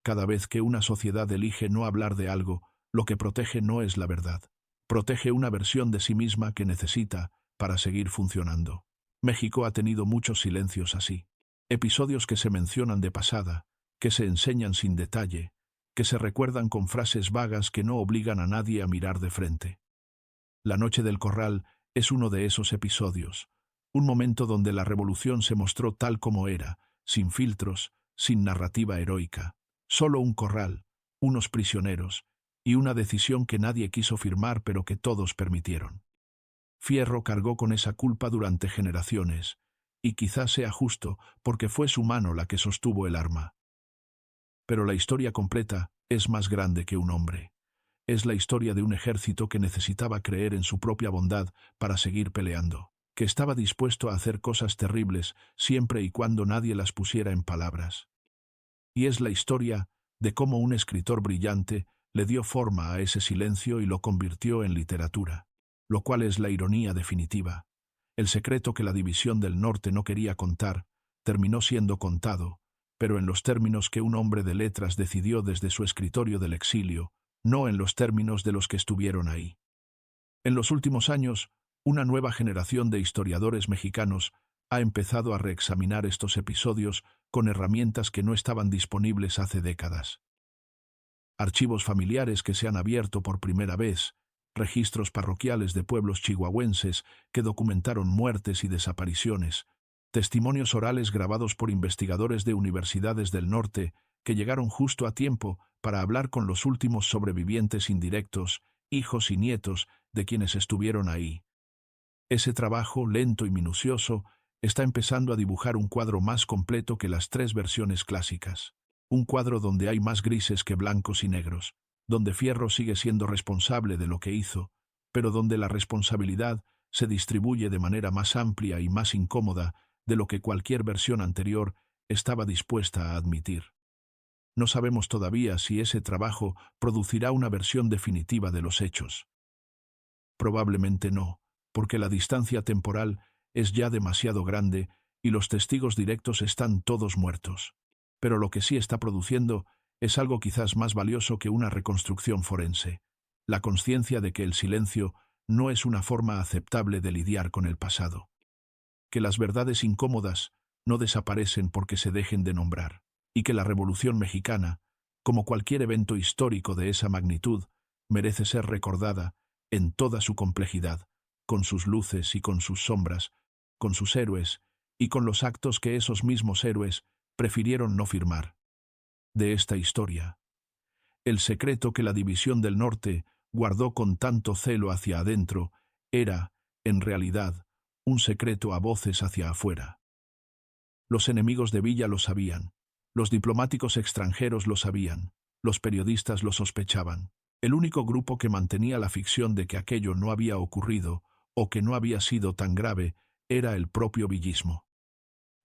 Speaker 1: Cada vez que una sociedad elige no hablar de algo, lo que protege no es la verdad. Protege una versión de sí misma que necesita para seguir funcionando. México ha tenido muchos silencios así. Episodios que se mencionan de pasada, que se enseñan sin detalle, que se recuerdan con frases vagas que no obligan a nadie a mirar de frente. La Noche del Corral es uno de esos episodios, un momento donde la revolución se mostró tal como era, sin filtros, sin narrativa heroica, solo un corral, unos prisioneros, y una decisión que nadie quiso firmar pero que todos permitieron. Fierro cargó con esa culpa durante generaciones, y quizás sea justo porque fue su mano la que sostuvo el arma. Pero la historia completa es más grande que un hombre. Es la historia de un ejército que necesitaba creer en su propia bondad para seguir peleando, que estaba dispuesto a hacer cosas terribles siempre y cuando nadie las pusiera en palabras. Y es la historia de cómo un escritor brillante le dio forma a ese silencio y lo convirtió en literatura, lo cual es la ironía definitiva. El secreto que la División del Norte no quería contar terminó siendo contado, pero en los términos que un hombre de letras decidió desde su escritorio del exilio, no en los términos de los que estuvieron ahí. En los últimos años, una nueva generación de historiadores mexicanos ha empezado a reexaminar estos episodios con herramientas que no estaban disponibles hace décadas. Archivos familiares que se han abierto por primera vez, registros parroquiales de pueblos chihuahuenses que documentaron muertes y desapariciones, testimonios orales grabados por investigadores de universidades del norte que llegaron justo a tiempo para hablar con los últimos sobrevivientes indirectos, hijos y nietos de quienes estuvieron ahí. Ese trabajo, lento y minucioso, está empezando a dibujar un cuadro más completo que las 3 versiones clásicas. Un cuadro donde hay más grises que blancos y negros, donde Fierro sigue siendo responsable de lo que hizo, pero donde la responsabilidad se distribuye de manera más amplia y más incómoda de lo que cualquier versión anterior estaba dispuesta a admitir. No sabemos todavía si ese trabajo producirá una versión definitiva de los hechos. Probablemente no, porque la distancia temporal es ya demasiado grande y los testigos directos están todos muertos. Pero lo que sí está produciendo es algo quizás más valioso que una reconstrucción forense: la conciencia de que el silencio no es una forma aceptable de lidiar con el pasado. Que las verdades incómodas no desaparecen porque se dejen de nombrar, y que la Revolución Mexicana, como cualquier evento histórico de esa magnitud, merece ser recordada en toda su complejidad, con sus luces y con sus sombras, con sus héroes y con los actos que esos mismos héroes prefirieron no firmar. De esta historia, el secreto que la División del Norte guardó con tanto celo hacia adentro era, en realidad, un secreto a voces hacia afuera. Los enemigos de Villa lo sabían, los diplomáticos extranjeros lo sabían, los periodistas lo sospechaban. El único grupo que mantenía la ficción de que aquello no había ocurrido o que no había sido tan grave era el propio villismo.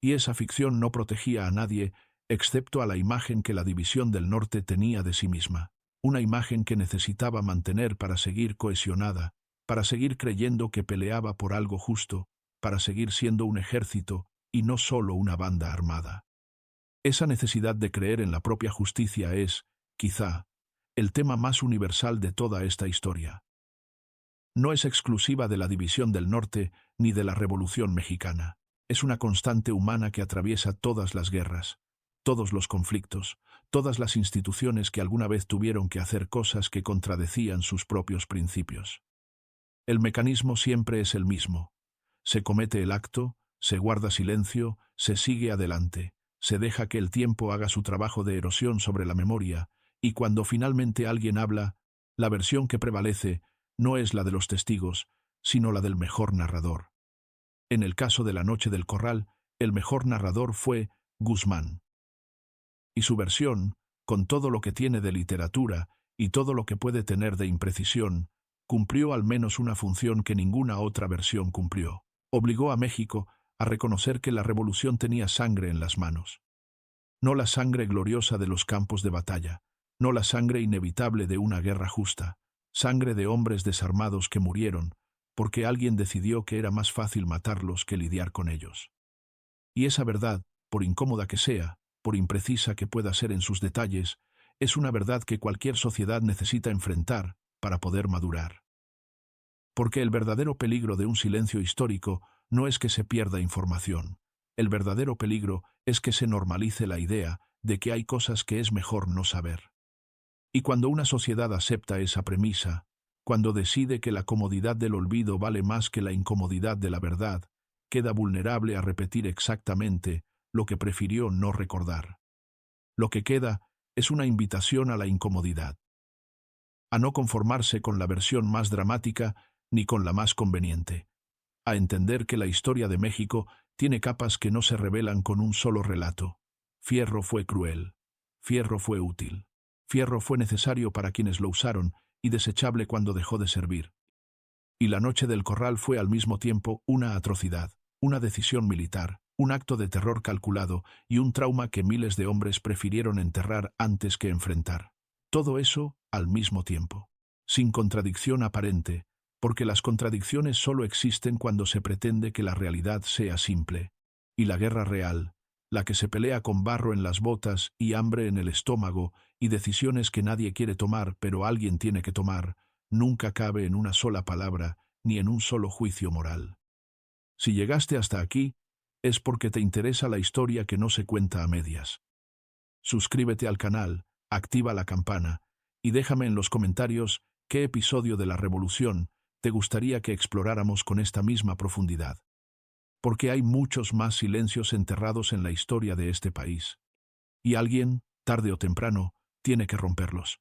Speaker 1: Y esa ficción no protegía a nadie excepto a la imagen que la División del Norte tenía de sí misma, una imagen que necesitaba mantener para seguir cohesionada, para seguir creyendo que peleaba por algo justo, para seguir siendo un ejército y no solo una banda armada. Esa necesidad de creer en la propia justicia es, quizá, el tema más universal de toda esta historia. No es exclusiva de la División del Norte ni de la Revolución Mexicana. Es una constante humana que atraviesa todas las guerras, todos los conflictos, todas las instituciones que alguna vez tuvieron que hacer cosas que contradecían sus propios principios. El mecanismo siempre es el mismo. Se comete el acto, se guarda silencio, se sigue adelante, se deja que el tiempo haga su trabajo de erosión sobre la memoria, y cuando finalmente alguien habla, la versión que prevalece no es la de los testigos, sino la del mejor narrador. En el caso de la Noche del Corral, el mejor narrador fue Guzmán. Y su versión, con todo lo que tiene de literatura y todo lo que puede tener de imprecisión, cumplió al menos una función que ninguna otra versión cumplió. Obligó a México a reconocer que la revolución tenía sangre en las manos. No la sangre gloriosa de los campos de batalla, no la sangre inevitable de una guerra justa, sangre de hombres desarmados que murieron, porque alguien decidió que era más fácil matarlos que lidiar con ellos. Y esa verdad, por incómoda que sea, por imprecisa que pueda ser en sus detalles, es una verdad que cualquier sociedad necesita enfrentar para poder madurar. Porque el verdadero peligro de un silencio histórico no es que se pierda información. El verdadero peligro es que se normalice la idea de que hay cosas que es mejor no saber. Y cuando una sociedad acepta esa premisa, cuando decide que la comodidad del olvido vale más que la incomodidad de la verdad, queda vulnerable a repetir exactamente lo que prefirió no recordar. Lo que queda es una invitación a la incomodidad, a no conformarse con la versión más dramática ni con la más conveniente, a entender que la historia de México tiene capas que no se revelan con un solo relato. Fierro fue cruel, Fierro fue útil, Fierro fue necesario para quienes lo usaron y desechable cuando dejó de servir. Y la Noche del Corral fue al mismo tiempo una atrocidad, una decisión militar, Un acto de terror calculado y un trauma que miles de hombres prefirieron enterrar antes que enfrentar. Todo eso al mismo tiempo. Sin contradicción aparente, porque las contradicciones solo existen cuando se pretende que la realidad sea simple. Y la guerra real, la que se pelea con barro en las botas y hambre en el estómago y decisiones que nadie quiere tomar pero alguien tiene que tomar, nunca cabe en una sola palabra ni en un solo juicio moral. Si llegaste hasta aquí, es porque te interesa la historia que no se cuenta a medias. Suscríbete al canal, activa la campana y déjame en los comentarios qué episodio de la Revolución te gustaría que exploráramos con esta misma profundidad. Porque hay muchos más silencios enterrados en la historia de este país. Y alguien, tarde o temprano, tiene que romperlos.